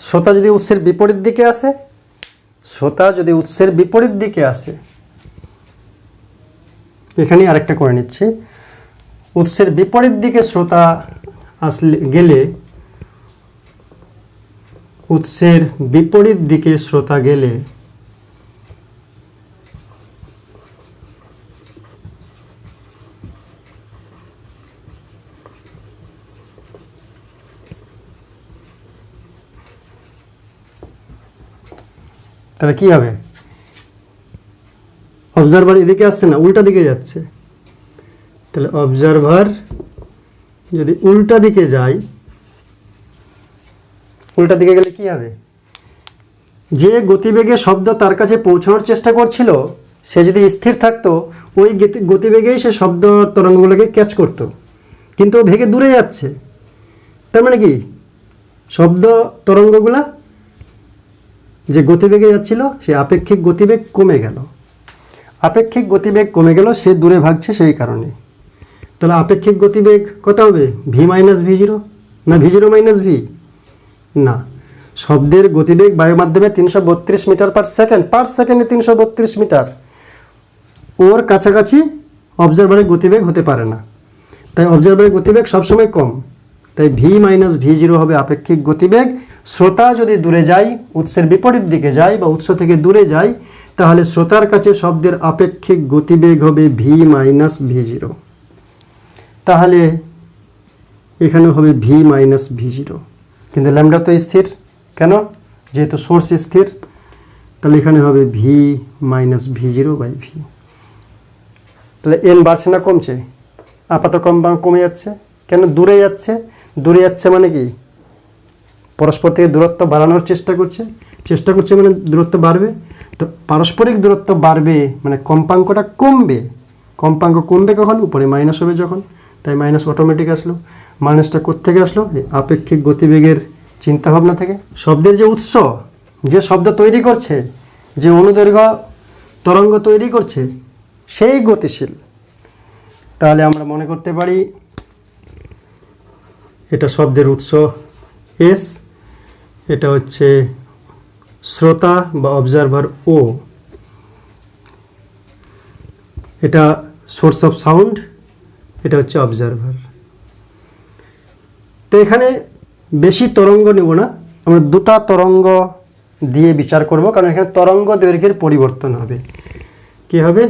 শ্রোতা যদি উৎসের বিপরীত দিকে আসে, এখানে আরেকটা করে নিচ্ছি, উৎসের বিপরীত দিকে শ্রোতা গেলে, উৎসের বিপরীত দিকে শ্রোতা গেলে তাহলে কি হবে? অবজারভার এদিকে আসছে না, উল্টা দিকে যাচ্ছে, তাহলে অবজারভার যদি উল্টা দিকে যায়, উল্টা দিকে গেলে কি হবে? যে গতিবেগে শব্দ তার কাছে পৌঁছানোর চেষ্টা করছিল, সে যদি স্থির থাকতো, ওই গতিবেগেই সে শব্দ তরঙ্গগুলোকে ক্যাচ করতো, কিন্তু ও ভেগে দূরে যাচ্ছে। তার মানে কি, শব্দ তরঙ্গগুলা যে গতিবেগে যাচ্ছিল, সে আপেক্ষিক গতিবেগ কমে গেল, আপেক্ষিক গতিবেগ কমে গেল, সে দূরে ভাগছে সেই কারণে। তাহলে আপেক্ষিক গতিবেগ কত হবে? ভি মাইনাস ভি জিরো, না ভি জিরো মাইনাস ভি? না, শব্দের গতিবেগ বায়ু মাধ্যমে 332 মিটার পার সেকেন্ডে 332 মিটার, ওর কাছাকাছি অবজারভারের গতিবেগ হতে পারে না, তাই অবজারভারের গতিবেগ সবসময় কম, তাই ভি মাইনাস ভি জিরো হবে আপেক্ষিক গতিবেগ। শ্রোতা যদি দূরে যায়, উৎসের বিপরীত দিকে যায় বা উৎস থেকে দূরে যায়, তাহলে শ্রোতার কাছে শব্দের আপেক্ষিক গতিবেগ হবে ভি মাইনাস ভি জিরো। তাহলে এখানে হবে ভি মাইনাস ভি জিরো, কিন্তু ল্যামডা তো স্থির, কেন? যেহেতু সোর্স স্থির, তাহলে এখানে হবে ভি মাইনাস v0/v। তাহলে এন বাড়ছে না কমছে? আপাতত কমে যাচ্ছে। কেন? দূরে যাচ্ছে। দূরে যাচ্ছে মানে কি? পরস্পর থেকে দূরত্ব বাড়ানোর চেষ্টা করছে মানে দূরত্ব বাড়বে। তো পারস্পরিক দূরত্ব বাড়বে মানে কম্পাঙ্কটা কমবে। কম্পাঙ্ক কমবে কখন? উপরে মাইনাস হবে যখন। তাই মাইনাস অটোমেটিক আসলো। মাইনাসটা কোত্থেকে আসলো? আপেক্ষিক গতিবেগের চিন্তাভাবনা থেকে। শব্দের যে উৎস, যে শব্দ তৈরি করছে, যে অনুদৈর্ঘ্য তরঙ্গ তৈরি করছে, সেই গতিশীল। তাহলে আমরা মনে করতে পারি এটা শব্দের উৎস এস, এটা হচ্ছে শ্রোতা বা অবজারভার ও, এটা সোর্স অফ সাউন্ড, এটা হচ্ছে অবজারভার। তো এখানে বেশি তরঙ্গ নেব না, আমরা দুটা তরঙ্গ দিয়ে বিচার করব, কারণ এখানে তরঙ্গ দৈর্ঘ্যের পরিবর্তন হবে। কি হবে?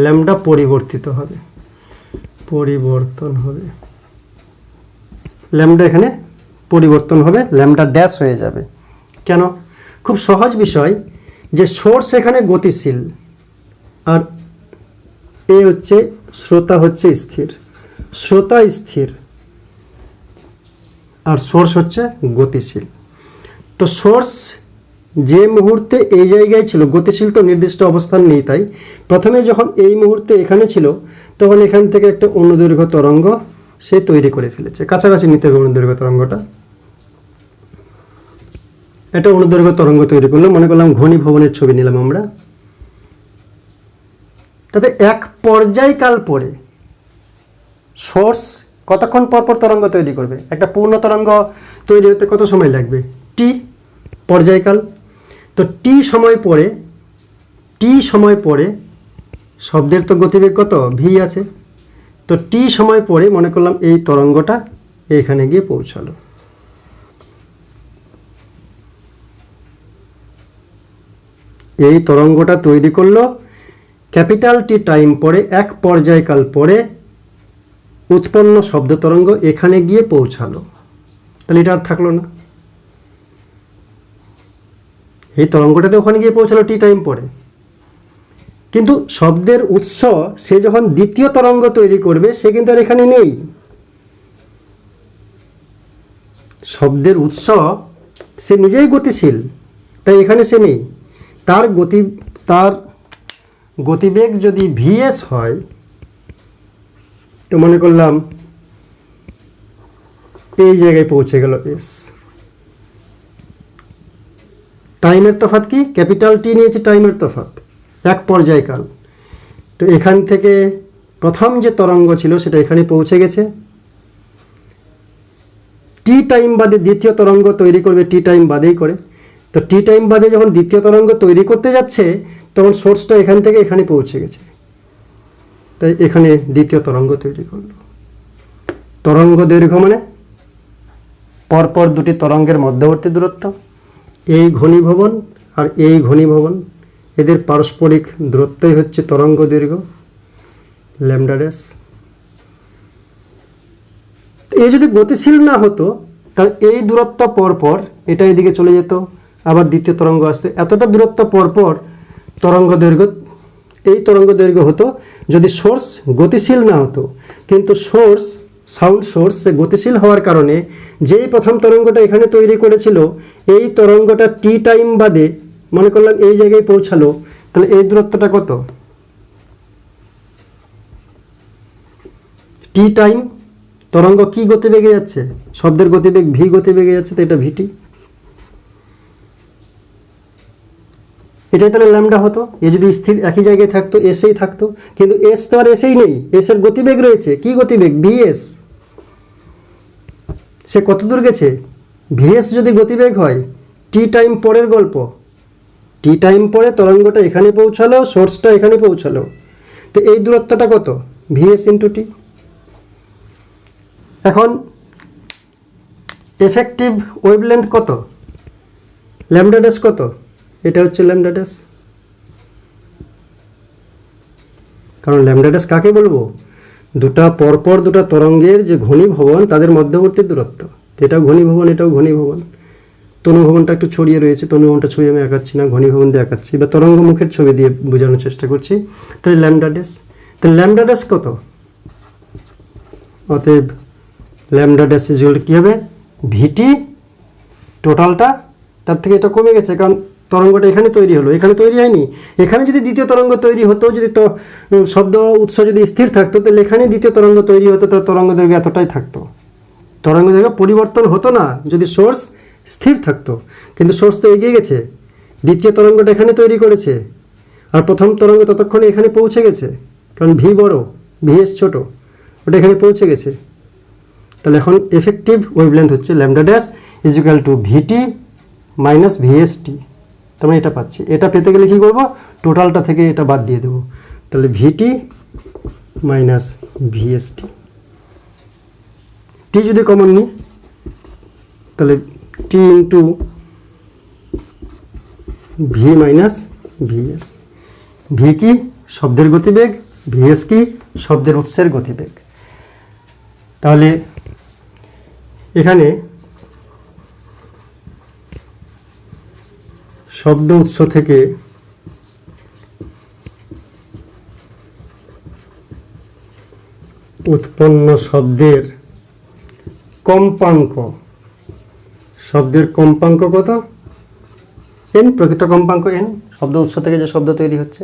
ল্যামডা পরিবর্তিত হবে, ল্যামডা এখানে পরিবর্তন হবে, ল্যামডা ড্যাশ হয়ে যাবে। কেন? খুব সহজ বিষয়, যে সোর্স এখানে গতিশীল আর এ হচ্ছে শ্রোতা হচ্ছে স্থির। শ্রোতা স্থির আর সোর্স হচ্ছে গতিশীল। তো সোর্স যে মুহূর্তে এই জায়গায় ছিল, গতিশীল তো নির্দিষ্ট অবস্থান নেই, তাই প্রথমে যখন এই মুহূর্তে এখানে ছিল, তখন এখান থেকে একটা অনুদৈর্ঘ্য তরঙ্গ সে তৈরি করে ফেলেছে। কাছাকাছি নিতে হবে অনুদৈর্ঘ্য তরঙ্গটা। এটা অনুদৈর্ঘ্য তরঙ্গ তৈরি করলো, মনে করলাম ঘনীভবনের ছবি নিলাম আমরা। তাতে এক পর্যায়কাল পরে সোর্স কতক্ষণ পরপর তরঙ্গ তৈরি করবে? একটা পূর্ণ তরঙ্গ তৈরি হতে কত সময় লাগবে? টি পর্যায়কাল। তো টি সময় পরে শব্দের তো গতিবেগ কত? ভি আছে। তো টি সময় পরে মনে করলাম এই তরঙ্গটা এইখানে গিয়ে পৌঁছালো। এই তরঙ্গটা তৈরি করলো, ক্যাপিটাল টি টাইম পরে, এক পর্যায়কাল পরে উৎপন্ন শব্দ তরঙ্গ এখানে গিয়ে পৌঁছালো। তাহলে এটা আর থাকলো না, এই তরঙ্গটাতে ওখানে গিয়ে পৌঁছালো টি টাইম পরে। কিন্তু শব্দের উৎস সে যখন দ্বিতীয় তরঙ্গ তৈরি করবে, সে কিন্তু আর এখানে নেই। শব্দের উৎস সে নিজেই গতিশীল, তাই এখানে সে নেই। তার গতিবেগ যদি ভিএস হয়, তো মনে করলাম এই জায়গায় পৌঁছে গেল এস। টাইমের তফাৎ কি? ক্যাপিটাল টি নিয়েছে টাইমের তফাৎ, এক পর্যায়কাল। তো এখান থেকে প্রথম যে তরঙ্গ ছিল সেটা এখানে পৌঁছে গেছে। টি টাইম বাদে দ্বিতীয় তরঙ্গ তৈরি করবে, টি টাইম বাদেই করে। তো টি টাইম বাদে যখন দ্বিতীয় তরঙ্গ তৈরি করতে যাচ্ছে, তখন সোর্সটা এখান থেকে এখানে পৌঁছে গেছে, তাই এখানে দ্বিতীয় তরঙ্গ তৈরি করলো। তরঙ্গ দৈর্ঘ্য মানে পরপর দুটি তরঙ্গের মধ্যবর্তী দূরত্ব। এই ঘনীভবন আর এই ঘনীভবন, এদের পারস্পরিক দূরত্বই হচ্ছে তরঙ্গ দৈর্ঘ্য, ল্যামডা ড্যাশ। এ যদি গতিশীল না হতো, তাহলে এই দূরত্ব পরপর এটা এদিকে চলে যেত, আবার দ্বিতীয় তরঙ্গ আসতো। এতটা দূরত্ব পরপর তরঙ্গ দৈর্ঘ্য, এই তরঙ্গ দৈর্ঘ্য হতো যদি সোর্স গতিশীল না হতো। কিন্তু সাউন্ড সোর্স সে গতিশীল হওয়ার কারণে যেই প্রথম তরঙ্গটা এখানে তৈরি করেছিল, এই তরঙ্গটা টি টাইম বাদে মনে করলাম এই জায়গায় পৌঁছালো, তাহলে এই দূরত্বটা কত? Tea time. তরঙ্গ কি গতিবেগে যাচ্ছে? শব্দের গতিবেগ ভি গতিবেগে যাচ্ছে, তো এটা ভিটি। এটাই তাহলে ল্যামডা হতো। এ যদি স্থির একই জায়গায় থাকতো, এসেই থাকতো, কিন্তু এস তো আর এসেই নেই, এসের গতিবেগ রয়েছে। কি গতিবেগ? ভিএস। সে কত দূর গেছে? ভিএস যদি গতিবেগ হয়, টি টাইম পরের গল্প। টি টাইম পরে তরঙ্গটা এখানে পৌঁছালো, সোর্সটা এখানে পৌঁছালো, তো এই দূরত্বটা কত? VS into T. এখন এফেক্টিভ ওয়েভলেন্থ কত? ল্যামডা ড্যাশ কত? এটা হচ্ছে ল্যামডা ড্যাশ। কারণ ল্যামডা ড্যাশ কাকে বলবো? দুটা পরপর দুটা তরঙ্গের যে ঘনীভবন, তাদের মধ্যবর্তী দূরত্ব। এটাও ঘনীভবন, এটাও ঘনীভবন। তনুভবনটা একটু ছড়িয়ে রয়েছে, তনুভবনটা ছড়িয়ে আমি আঁকাচ্ছি না, ঘনীভবন দিয়ে আঁকাচ্ছি, বা তরঙ্গমুখের ছবি দিয়ে বোঝানোর চেষ্টা করছি। তাহলে ল্যামডা ড্যাশ, তাহলে ল্যামডা ড্যাশ কত? অতএব ল্যামডা ড্যাশ ইকুয়াল কী হবে? ভিটি টোটালটা তার থেকে এটা কমে গেছে, কারণ তরঙ্গটা এখানে তৈরি হলো, এখানে তৈরি হয়নি। এখানে যদি দ্বিতীয় তরঙ্গ তৈরি হতো, যদি শব্দ উৎস যদি স্থির থাকতো, তাহলে এখানে দ্বিতীয় তরঙ্গ তৈরি হতো, তাহলে তরঙ্গ দৈর্ঘ্য এতটাই থাকতো, তরঙ্গ দৈর্ঘ্য পরিবর্তন হতো না যদি সোর্স স্থির থাকতো। কিন্তু সোর্স তো এগিয়ে গেছে, দ্বিতীয় তরঙ্গটা এখানে তৈরি করেছে, আর প্রথম তরঙ্গ ততক্ষণে এখানে পৌঁছে গেছে, কারণ ভি বড়, ভিএস ছোট, ওটা এখানে পৌঁছে গেছে। তাহলে এখন এফেক্টিভ ওয়েভলেন্থ হচ্ছে lambda dash is equal to v t minus v s t. তার মানে এটা পাচ্ছি। এটা পেতে গেলে কী করবো? টোটালটা থেকে এটা বাদ দিয়ে দেবো। তাহলে ভিটি মাইনাস ভিএসটি, টি যদি কমন নিই তাহলে T into V minus VS. V কি? শব্দের গতিবেগ। ভিএস কি? শব্দের উৎসের গতিবেগ। তাহলে এখানে শব্দ উৎস থেকে উৎপন্ন শব্দের কম্পাঙ্ক, শব্দের কম্পাঙ্ক কত? এন, প্রকৃত কম্পাঙ্ক এন, শব্দ উৎস থেকে যে শব্দ তৈরি হচ্ছে।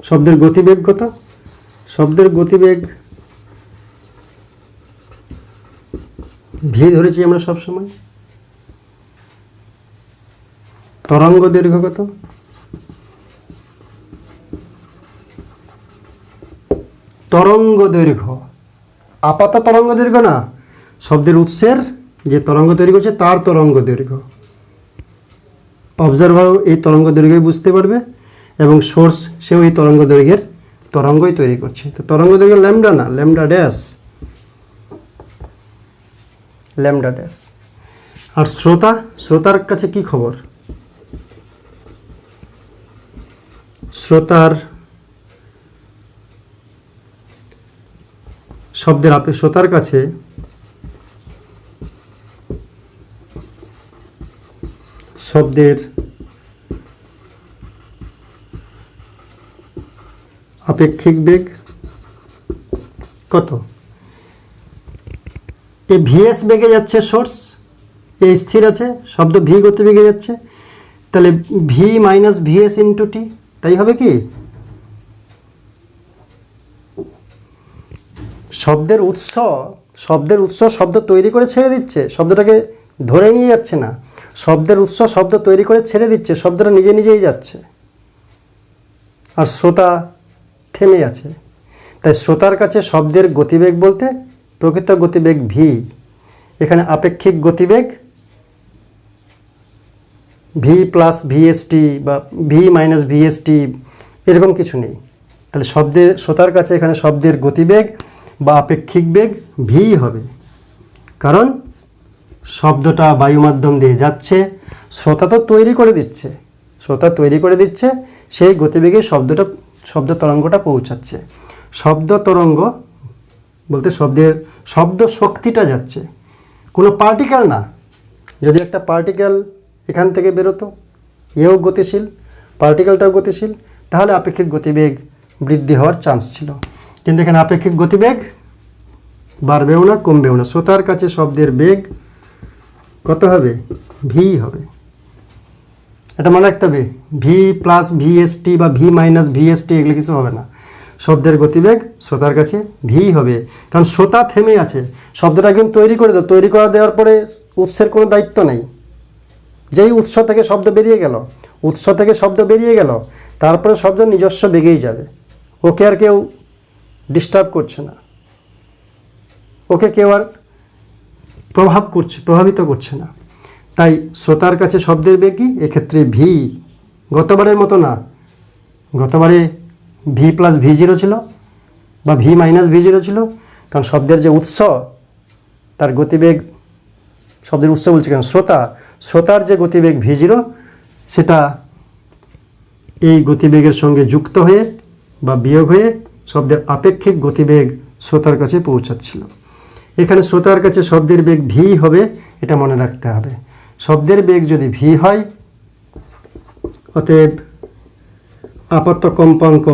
শব্দের গতিবেগ কত? শব্দের গতিবেগ ভি ধরেছি আমরা সবসময়। তরঙ্গ দৈর্ঘ্য কত? তরঙ্গ দৈর্ঘ্য, আপাত তরঙ্গ দৈর্ঘ্য না, শব্দের উৎসের যে তরঙ্গ তৈরি করছে তার তরঙ্গ দৈর্ঘ্য। অবজারভারও এই তরঙ্গ দৈর্ঘ্যই বুঝতে পারবে, এবং সোর্স সেও এই তরঙ্গ দৈর্ঘ্যের তরঙ্গই তৈরি করছে। তো তরঙ্গ দৈর্ঘ্য ল্যামডা না, ল্যামডা ড্যাশ, ল্যামডা ড্যাশ। আর শ্রোতা, শ্রোতার কাছে কি খবর? শ্রোতার শব্দের শ্রোতার কাছে শব্দের আপেক্ষিক বেগ কত? এ ভিএস বেগে যাচ্ছে সোর্স, এ স্থির আছে, শব্দ ভি গতিবেগে যাচ্ছে, তাহলে V minus VS into T, তাই হবে কি? শব্দের উৎস, শব্দের উৎস শব্দ তৈরি করে ছেড়ে দিচ্ছে, শব্দটাকে ধরে নিয়ে যাচ্ছে না। শব্দের উৎস শব্দ তৈরি করে ছেড়ে দিচ্ছে, শব্দটা নিজে নিজেই যাচ্ছে, আর শ্রোতা থেমে আছে। তাই শ্রোতার কাছে শব্দের গতিবেগ বলতে প্রকৃত গতিবেগ ভি, এখানে আপেক্ষিক গতিবেগ ভি প্লাস ভিএসটি বা ভি মাইনাস ভিএসটি এরকম কিছু নেই। তাহলে শব্দের, শ্রোতার কাছে এখানে শব্দের গতিবেগ বা আপেক্ষিক বেগ ভি হবে, কারণ শব্দটা বায়ু মাধ্যম দিয়ে যাচ্ছে, শ্রোতা তো তৈরি করে দিচ্ছে, শ্রোতা তৈরি করে দিচ্ছে, সেই গতিবেগে শব্দ তরঙ্গটা পৌঁছাচ্ছে। শব্দ তরঙ্গ বলতে শব্দ শক্তিটা যাচ্ছে, কোনো পার্টিকেল না। যদি একটা পার্টিকেল এখান থেকে বেরোতো, এও গতিশীল, পার্টিকেলটাও গতিশীল, তাহলে আপেক্ষিক গতিবেগ বৃদ্ধি হওয়ার চান্স ছিল। কিন্তু এখানে আপেক্ষিক গতিবেগ বাড়বেও না কমবেও না। শ্রোতার কাছে শব্দের বেগ কত হবে? ভি হবে। এটা মনে রাখতে হবে, ভি প্লাস ভিএসটি বা ভি মাইনাস ভিএসটি এগুলো কিছু হবে না। শব্দের গতিবেগ শ্রোতার কাছে ভি হবে, কারণ শ্রোতা থেমে আছে। শব্দটা কিন্তু তৈরি করে দাও, তৈরি করে দেওয়ার পরে উৎসের কোনো দায়িত্ব নেই। যেই উৎস থেকে শব্দ বেরিয়ে গেল, উৎস থেকে শব্দ বেরিয়ে গেল, তারপরে শব্দ নিজস্ব বেগেই যাবে, ওকে আর কেউ ডিস্টার্ব করছে না, ওকে কেউ আর প্রভাবিত করছে না। তাই শ্রোতার কাছে শব্দের বেগ কি? এক্ষেত্রে ভি, গতবারের মতো না। গতবারে ভি প্লাস ভি জিরো ছিল বা ভি মাইনাস ভি জিরো ছিল, কারণ শব্দের যে উৎস তার গতিবেগ, শব্দের উৎস বলছে কেন, শ্রোতার যে গতিবেগ ভি জিরো, সেটা এই গতিবেগের সঙ্গে যুক্ত হয়ে বা বিয়োগ হয়ে শব্দের আপেক্ষিক গতিবেগ শ্রোতার কাছে পৌঁছাচ্ছিল। এখানে শ্রোতার কাছে শব্দের বেগ ভি হবে, এটা মনে রাখতে হবে। শব্দের বেগ যদি ভি হয়, অতএব আপত্ত কম্পাঙ্ক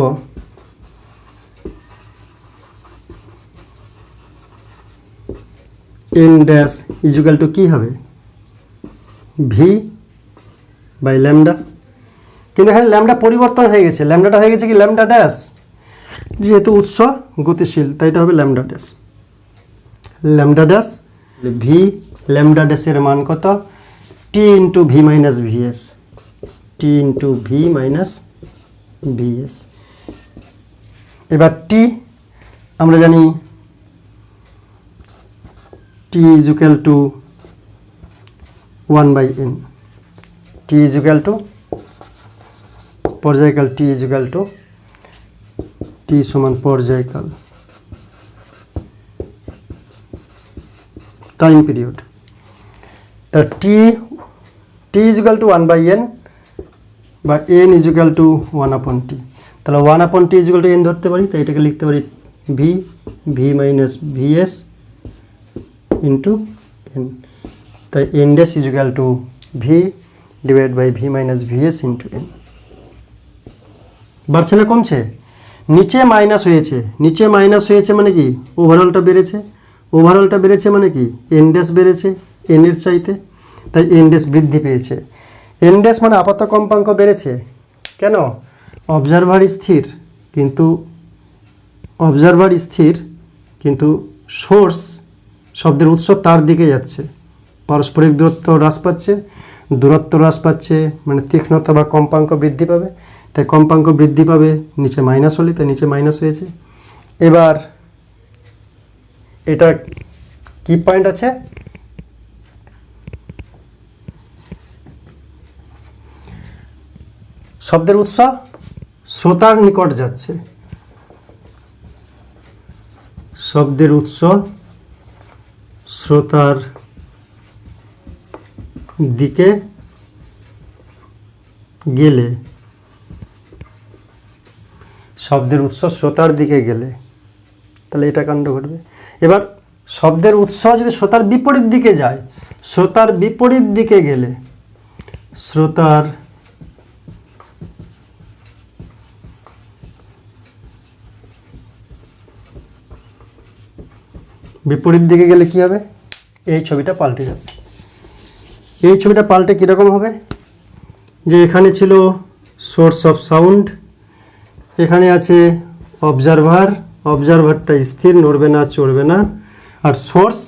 এন ড্যাশ ইজুকাল টু কী হবে, ভি বাই ল্যামডা। কিন্তু এখানে ল্যামডা পরিবর্তন হয়ে গেছে, ল্যামডাটা হয়ে গেছে কি ল্যামডা ড্যাশ, যেহেতু উৎস গতিশীল তাই এটা হবে lambda dash. Lambda dash V, lambda ড্যাশের মান কত, T into V minus VS, T into V minus VS. এবার টি আমরা জানি T equal to 1/n, T equal to পর্যায়কাল, টি ইজুক্যাল টু টি সমান পর্যায়কাল টাইম পিরিয়ড। তা টি ইজুক্যাল টু 1/n বা n ইজুক্যাল টু 1/t, তাহলে 1/t equal two n ধরতে পারি, তাই এটাকে লিখতে পারি v minus VS into n, তাই n dash is equal to v divide by v minus VS into n। বাড়ছে না কমছে, নিচে মাইনাস হয়েছে, নিচে মাইনাস হয়েছে মানে কি ওভারঅলটা বেড়েছে, ওভারঅলটা বেড়েছে মানে কি এন ড্যাশ বেড়েছে এন এর চাইতে, তাই এন ড্যাশ বৃদ্ধি পেয়েছে। এন ড্যাশ মানে আপাত কম্পাঙ্ক বেড়েছে, কেন, অবজারভার স্থির কিন্তু সোর্স শব্দের উৎস তার দিকে যাচ্ছে, পারস্পরিক দূরত্ব হ্রাস পাচ্ছে, দূরত্ব হ্রাস পাচ্ছে মানে তীক্ষ্ণতা বা কম্পাঙ্ক বৃদ্ধি পাবে, তাই কম্পাঙ্ক বৃদ্ধি পাবে, নিচে মাইনাস হলে তাই নিচে মাইনাস হয়েছে। এবার এটা কি পয়েন্ট আছে, শব্দের উৎস শ্রোতার নিকট যাচ্ছে, শব্দের উৎস শ্রোতার দিকে গেলে, শব্দের উৎস শ্রোতার দিকে গেলে তাহলে এটা কাণ্ড ঘটবে। এবার শব্দের উৎস যদি শ্রোতার বিপরীত দিকে যায়, শ্রোতার বিপরীত দিকে গেলে, শ্রোতার বিপরীত দিকে গেলে কি হবে, এই ছবিটা পাল্টে যাবে। এই ছবিটা পাল্টে কীরকম হবে, যে এখানে ছিল সোর্স অফ সাউন্ড, এখানে আছে অবজারভার, অবজারভারটা স্থির, নড়বে না চড়বে না, আর সোর্স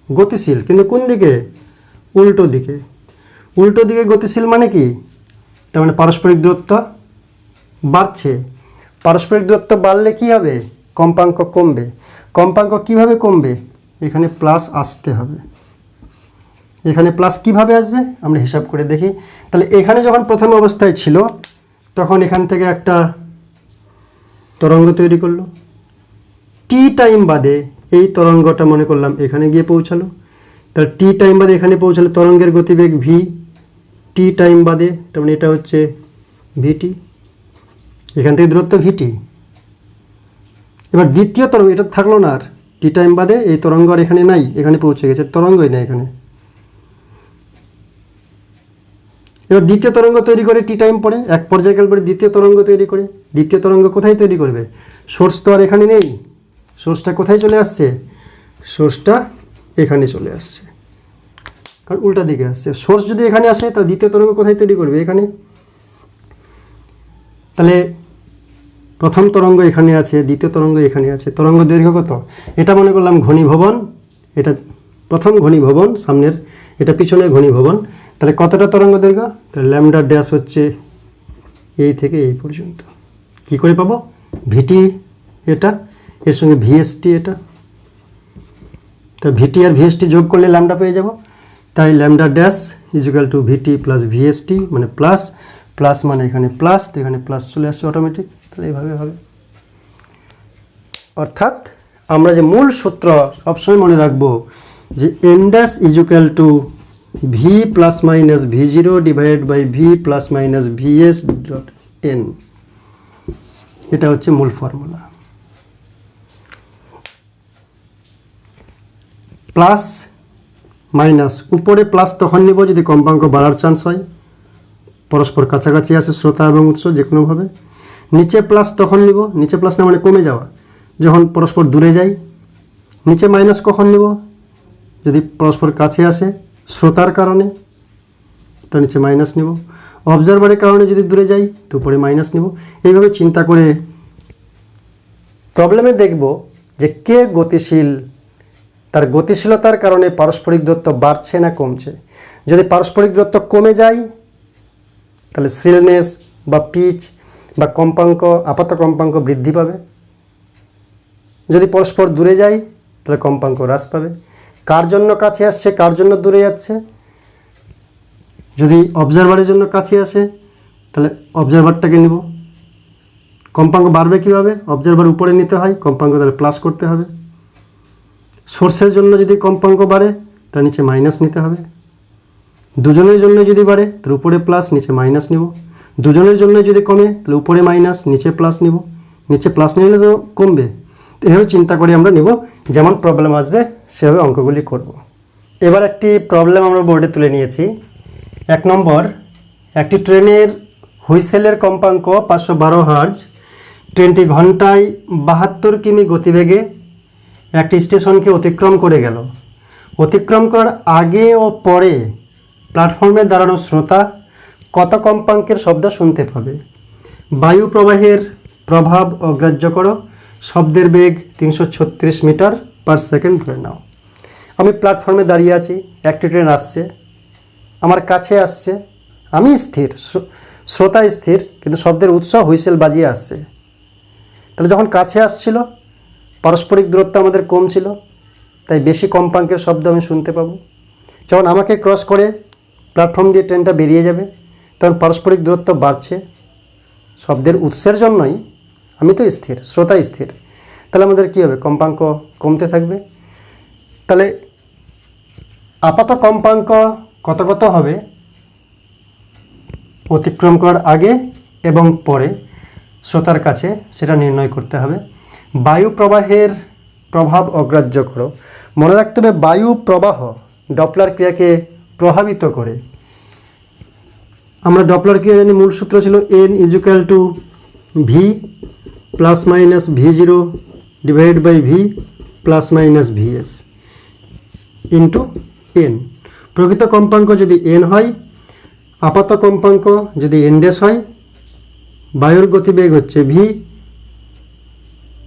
গতিশীল, কিন্তু কোন দিকে, উল্টো দিকে। উল্টো দিকে গতিশীল মানে কি, তার মানে পারস্পরিক দূরত্ব বাড়ছে, পারস্পরিক দূরত্ব বাড়লে কি হবে, কম্পাঙ্ক কমবে। কম্পাঙ্ক কিভাবে কমবে, এখানে প্লাস আসতে হবে। এখানে প্লাস কিভাবে আসবে আমরা হিসাব করে দেখি। তাহলে এখানে যখন প্রথম অবস্থায় ছিল তখন এখান থেকে একটা তরঙ্গ তৈরি করলো, টি টাইম বাদে এই তরঙ্গটা মনে করলাম এখানে গিয়ে পৌঁছালো, তাহলে টি টাইম বাদে এখানে পৌঁছালো, তরঙ্গের গতিবেগ ভি, টি টাইম বাদে, তার মানে এটা হচ্ছে ভিটি, এখান থেকে দূরত্ব ভিটি। এবার দ্বিতীয় তরঙ্গ এটা থাকলো না, আর টি টাইম বাদে এই তরঙ্গ আর এখানে নাই, এখানে পৌঁছে গেছে, তরঙ্গই না এখানে। এবার দ্বিতীয় তরঙ্গ তৈরি করে টি টাইম পরে, এক পর্যায়কাল পরে দ্বিতীয় তরঙ্গ তৈরি করে, দ্বিতীয় তরঙ্গ কোথায় তৈরি করবে, সোর্স তো আর এখানে নেই, সোর্সটা কোথায় চলে আসছে, সোর্সটা এখানে চলে আসছে, কারণ উল্টা দিকে আসছে। সোর্স যদি এখানে আসে তা দ্বিতীয় তরঙ্গ কোথায় তৈরি করবে, এখানে। তাহলে প্রথম তরঙ্গ এখানে আছে, দ্বিতীয় তরঙ্গ এখানে আছে, তরঙ্গ দৈর্ঘ্য কত, এটা মনে করলাম ঘনীভবন, এটা প্রথম ঘনীভবন সামনের, এটা পিছনের ঘনীভবন, তাহলে কতটা তরঙ্গ দৈর্ঘ্য, তাহলে ল্যামডা ড্যাশ হচ্ছে এই থেকে এই পর্যন্ত। কি করে পাবো, ভিটি এটা, এর সঙ্গে ভিএসটি এটা, তা ভিটি আর ভিএসটি যোগ করলে ল্যামডা পেয়ে যাব, তাই ল্যামডা ড্যাশ ইজিক্যাল টু ভিটি প্লাস ভিএসটি, মানে প্লাস প্লাস মানে এখানে প্লাস, তো এখানে প্লাস চলে আসছে অটোমেটিক, তাহলে এইভাবে হবে। অর্থাৎ আমরা যে মূল সূত্র সবসময় মনে রাখবো যে n dash is equal to V plus minus v zero divide by V plus minus v s dot n, এটা হচ্ছে মূল ফর্মুলা। প্লাস মাইনাস, উপরে প্লাস তখন নিব যদি কম্পাঙ্ক বাড়ার চান্স হয়, পরস্পর কাছাকাছি আসে শ্রোতা এবং উৎস যে কোনোভাবে। নিচে প্লাস তখন নিব, নিচে প্লাস না মানে কমে যাওয়া, যখন পরস্পর দূরে যায়। নিচে মাইনাস কখন নিব, যদি পরস্পর কাছে আসে শ্রোতার কারণে, তো নিচে মাইনাস নিব। অবজারভারের কারণে যদি দূরে যাই তো উপরে মাইনাস নিব। এইভাবে চিন্তা করে প্রবলেমে দেখব যে কে গতিশীল, তার গতিশীলতার কারণে পারস্পরিক দূরত্ব বাড়ছে না কমছে। যদি পারস্পরিক দূরত্ব কমে যায় তাহলে শ্রিলনেস বা পিচ বা কম্পাঙ্ক, আপাত কম্পাঙ্ক বৃদ্ধি পাবে। যদি পরস্পর দূরে যায় তাহলে কম্পাঙ্ক হ্রাস পাবে। কার জন্য কাছে আসছে, কার জন্য দূরে যাচ্ছে? যদি অবজারভারের জন্য কাছে আসে তাহলে অবজারভারটাকে নিব। কম্পাঙ্ক বাড়বে কীভাবে? অবজারভার উপরে নিতে হয়, কম্পাঙ্ক তাহলে প্লাস করতে হবে। সোর্সের জন্য যদি কম্পাঙ্ক বাড়ে তার নিচে মাইনাস নিতে হবে। দুজনের জন্য যদি বাড়ে তাহলে উপরে প্লাস নিচে মাইনাস নিব। দুজনের জন্য যদি কমে তাহলে উপরে মাইনাস নিচে প্লাস নিব। নিচে প্লাস নিলে তো কমবে। তো এভাবে চিন্তা করে আমরা নিব, যেমন প্রবলেম আসবে সেভাবে অঙ্কগুলি করব। এবার একটি প্রবলেম আমরা বোর্ডে তুলে নিয়েছি। 1 নম্বর, একটি ট্রেনের হুইসেলের কম্পাঙ্ক 512 হার্জ, ট্রেনটি ঘন্টায় 72 কিমি গতিবেগে একটি স্টেশনকে অতিক্রম করে গেল। অতিক্রম করার আগে ও পরে প্ল্যাটফর্মে দাঁড়ানো শ্রোতা কত কম্পাঙ্কের শব্দ শুনতে পাবে? বায়ু প্রবাহের প্রভাব অগ্রাহ্য করো, শব্দের বেগ 336 মিটার পার সেকেন্ড ধরে নাও। আমি প্ল্যাটফর্মে দাঁড়িয়ে আছি, একটি ট্রেন আসছে, আমার কাছে আসছে, আমি স্থির, শ্রোতা স্থির, কিন্তু শব্দের উৎস হুইসেল বাজিয়ে আসছে। তাহলে যখন কাছে আসছিল পারস্পরিক দূরত্ব আমাদের কম ছিল, তাই বেশি কম্পাঙ্কের শব্দ আমি শুনতে পাবো। যখন আমাকে ক্রস করে প্ল্যাটফর্ম দিয়ে ট্রেনটা বেরিয়ে যাবে তখন পারস্পরিক দূরত্ব বাড়ছে, শব্দের উৎসের জন্যই, আমি তো স্থির, শ্রোতা স্থির, তাহলে আমাদের কী হবে? কম্পাঙ্ক কমতে থাকবে। তাহলে আপাত কম্পাঙ্ক কত কত হবে অতিক্রম করার আগে এবং পরে শ্রোতার কাছে, সেটা নির্ণয় করতে হবে। বায়ু প্রবাহের প্রভাব অগ্রাহ্য করো। মনে রাখতে হবে বায়ু প্রবাহ ডপলার ক্রিয়াকে প্রভাবিত করে। আমরা ডপলার ক্রিয়া জানি, মূল সূত্র ছিল n = v plus minus v0 divide by v plus minus vs into n। প্রকৃত কম্পাঙ্ক যদি n হয়, আপাত কম্পাঙ্ক যদি n ড্যাশ হয়, বায়ুর গতিবেগ হচ্ছে v,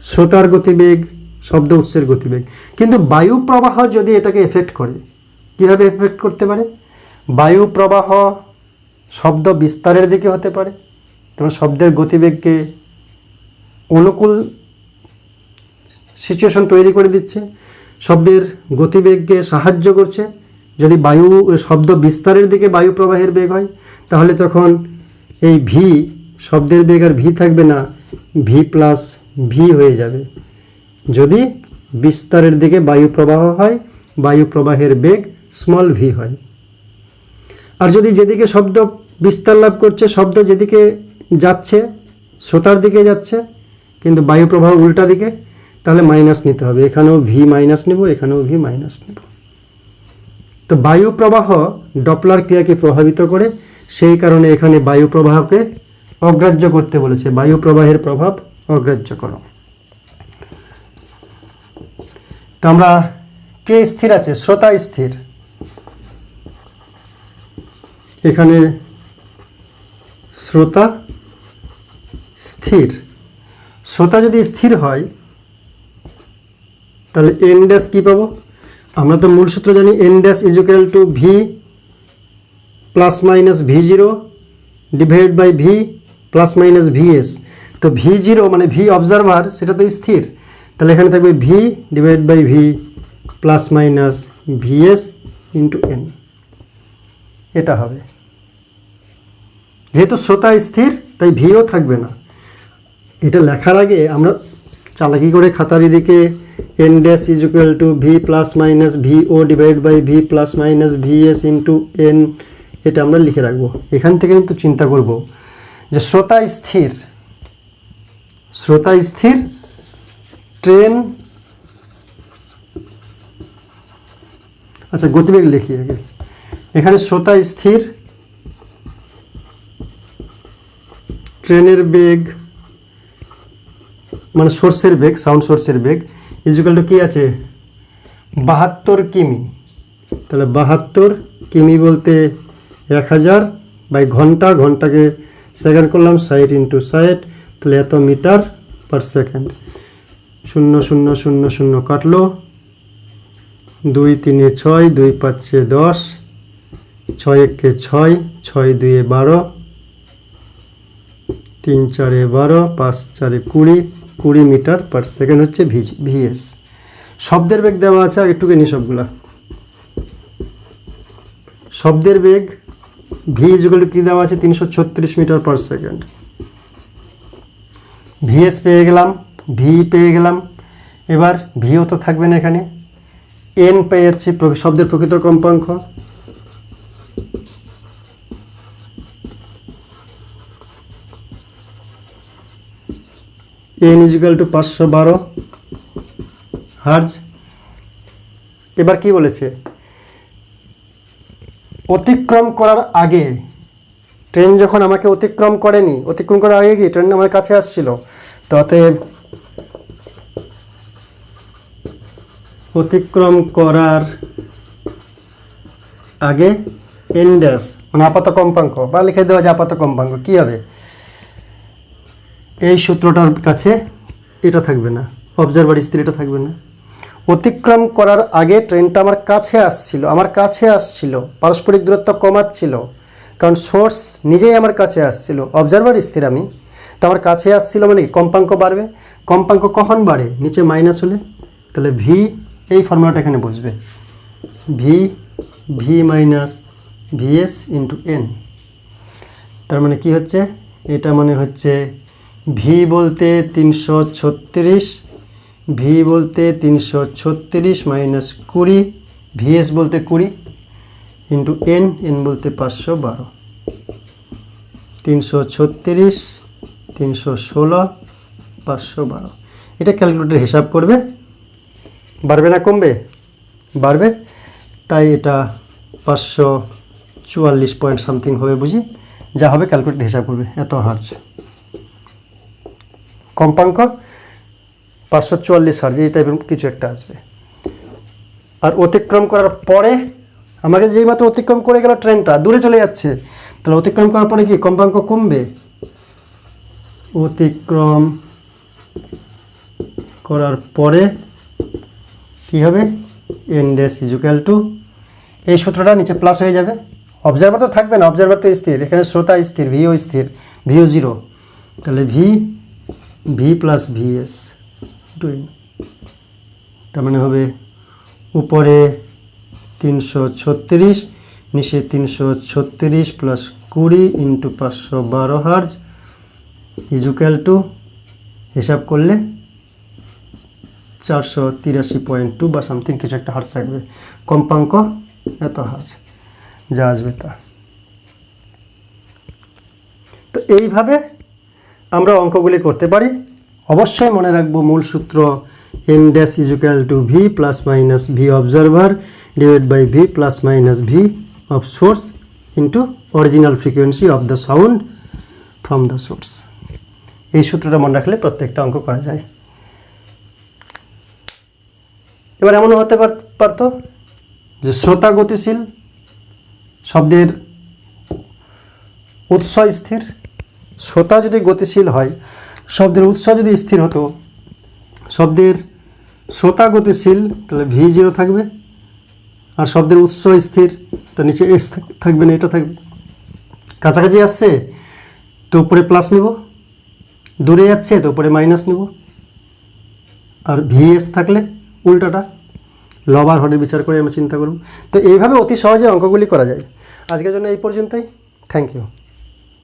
শ্রোতার গতিবেগ শব্দ উৎসের গতিবেগ। কিন্তু বায়ু প্রবাহ যদি এটাকে এফেক্ট করে, কীভাবে এফেক্ট করতে পারে? বায়ু প্রবাহ শব্দ বিস্তারের দিকে হতে পারে, যেমন শব্দের গতিবেগকে অনুকূল সিচুয়েশন তৈরি করে দিচ্ছে, শব্দের গতিবেগকে সাহায্য করছে। যদি বায়ু শব্দ বিস্তারের দিকে বায়ু প্রবাহের বেগ হয় তাহলে তখন এই ভি শব্দের বেগ আর ভি থাকবে না, ভি প্লাস ভি হয়ে যাবে। যদি বিস্তারের দিকে বায়ু প্রবাহ হয়, বায়ু প্রবাহের বেগ স্মল ভি হয়। আর যদি যেদিকে শব্দ বিস্তার লাভ করছে, শব্দ যেদিকে যাচ্ছে শ্রোতার দিকে যাচ্ছে কিন্তু বায়ু প্রবাহ উল্টা দিকে, তাহলে মাইনাস নিতে হবে। এখানেও ভি মাইনাস নেব, এখানেও ভি মাইনাস নেব। তো বায়ু প্রবাহ ডপলার ক্রিয়াকে প্রভাবিত করে, সেই কারণে এখানে বায়ু প্রবাহকে অগ্রাহ্য করতে বলেছে। বায়ু প্রবাহের প্রভাব অগ্রাহ্য করো। তো আমরা কে স্থির আছে? শ্রোতা স্থির। এখানে শ্রোতা স্থির। শ্রোতা যদি স্থির হয় তাহলে এন ড্যাশ কী পাবো? আমরা তো মূল সূত্র জানি, n dash = V plus minus v0 divide by V plus minus vs। তো v0 মানে ভি অবজারভার, সেটা তো স্থির, তাহলে এখানে থাকবে v divide by V plus minus vs into N. এটা হবে। যেহেতু শ্রোতা স্থির তাই ভিও থাকবে না। এটা লেখার আগে আমরা চালাকি করে খাতার দিকে N dash = V plus minus VO divide by V plus minus vs into N, এটা আমরা লিখে রাখবো। এখান থেকে কিন্তু চিন্তা করব যে শ্রোতা স্থির, শ্রোতা স্থির, ট্রেন আচ্ছা গতিবেগ লিখি আগে। এখানে শ্রোতা স্থির, ট্রেনের বেগ মানে সোর্সের বেগ, সাউন্ড সোর্সের বেগ ইকুয়াল টু কি আছে 72 কিমি। তাহলে 72 কিমি বলতে 1000 বাই ঘন্টা, ঘন্টাকে সেকেন্ড করলাম 60 ইন্টু 60, তাহলে এত মিটার পার সেকেন্ড। 0 0 0 0 কাটলো, 2 3 6, 2 5 10, 6 1 6, 6 2 12, 3 4 12, 5 4 20, 20 মিটার পার সেকেন্ড হচ্ছে ভিএস। শব্দের বেগ দেওয়া আছে, আর একটুখানি সবগুলা শব্দের বেগ ভি ইকুয়াল টু কী দেওয়া আছে 336 মিটার পার সেকেন্ড। ভিএস পেয়ে গেলাম, ভি পেয়ে গেলাম। এবার ভিও তো থাকবে না এখানে, এন পেয়ে যাচ্ছি শব্দের প্রকৃত কম্পাঙ্ক। N equal to 512 hertz. এবার কি বলেছে, অতিক্রম করার আগে, ট্রেন যখন আমাকে অতিক্রম করেনি, অতিক্রম করার আগে কি ট্রেন আমার কাছে আসছিল, তো অতএব অতিক্রম করার আগে এন ড্যাশ মানে আপাত কম্পাঙ্ক, বা লিখে দেওয়া যায় আপাত কম্পাঙ্ক, কী হবে এই সূত্রটার কাছে এটা থাকবে না, অবজারভার স্থির এটা থাকবে না। অতিক্রম করার আগে ট্রেনটা আমার কাছে আসছিল, পারস্পরিক দূরত্ব কমাচ্ছিল, কারণ সোর্স নিজেই আমার কাছে আসছিল, অবজারভার স্থির আমি, তো আমার কাছে আসছিল মানে কম্পাঙ্ক বাড়বে। কম্পাঙ্ক কখন বাড়ে, নিচে মাইনাস হলে। তাহলে ভি, এই ফর্মুলাটা এখানে বসবে, v minus VS into n. তার মানে কি হচ্ছে, এটা মানে হচ্ছে ভি বলতে 336, ভি বলতে 336 মাইনাস 20, ভিএস বলতে 20 ইন্টু এন, এন বলতে 512, 336 316 512। এটা ক্যালকুলেটর হিসাব করবে, বাড়বে না কমবে, বাড়বে, তাই এটা 544 পয়েন্ট সামথিং হবে বুঝি, যা হবে ক্যালকুলেটর হিসাব করবে, এত হার্জ কম্পাঙ্ক 544 হার্জ, এই টাইপের কিছু একটা আসবে। আর অতিক্রম করার পরে, আমাকে যেই মাত্র অতিক্রম করে গেল ট্রেনটা দূরে চলে যাচ্ছে, তাহলে অতিক্রম করার পরে কি কম্পাঙ্ক কমবে, অতিক্রম করার পরে কি হবে এন ড্যাশ ইকুয়াল টু, এই সূত্রটা নিচে প্লাস হয়ে যাবে। অবজারভার তো থাকবে না, অবজারভার তো স্থির, এখানে শ্রোতা স্থির, ভিও স্থির, ভিও 0, তাহলে ভি প্লাস ভিএস ডুইং, তার মানে হবে উপরে 336, নিচে 336 plus 20 into 512 hertz equal to, হিসাব করলে 483.2 বা সামথিং কিছু একটা হার্জ থাকবে, কম্পাঙ্ক এত হার্জ, যা আসবে তা। তো এইভাবে আমরা অঙ্কগুলি করতে পারি। অবশ্যই মনে রাখবো মূল সূত্র n dash equal to V plus minus v observer divide by V plus minus v of source into original frequency of the sound from the source. এই সূত্রটা মনে রাখলে প্রত্যেকটা অঙ্ক করা যায়। এবার এমনও হতে পারতো যে শ্রোতা গতিশীল, শব্দের উৎস স্থির। শ্রোতা যদি গতিশীল হয়, শব্দের উৎস যদি স্থির হতো, শব্দের শ্রোতা গতিশীল তাহলে V0 থাকবে, আর শব্দের উৎস স্থির তো নিচে S থাকবে না, এটা থাকবে। কাছাকাছি আসছে তো উপরে প্লাস নেব, দূরে যাচ্ছে তো উপরে মাইনাস নেব, আর VS থাকলে উল্টাটা লব আর হরের বিচার করে আমরা চিন্তা করব। তো এইভাবে অতি সহজে অঙ্কগুলি করা যায়। আজকের জন্য এই পর্যন্তই, থ্যাংক ইউ।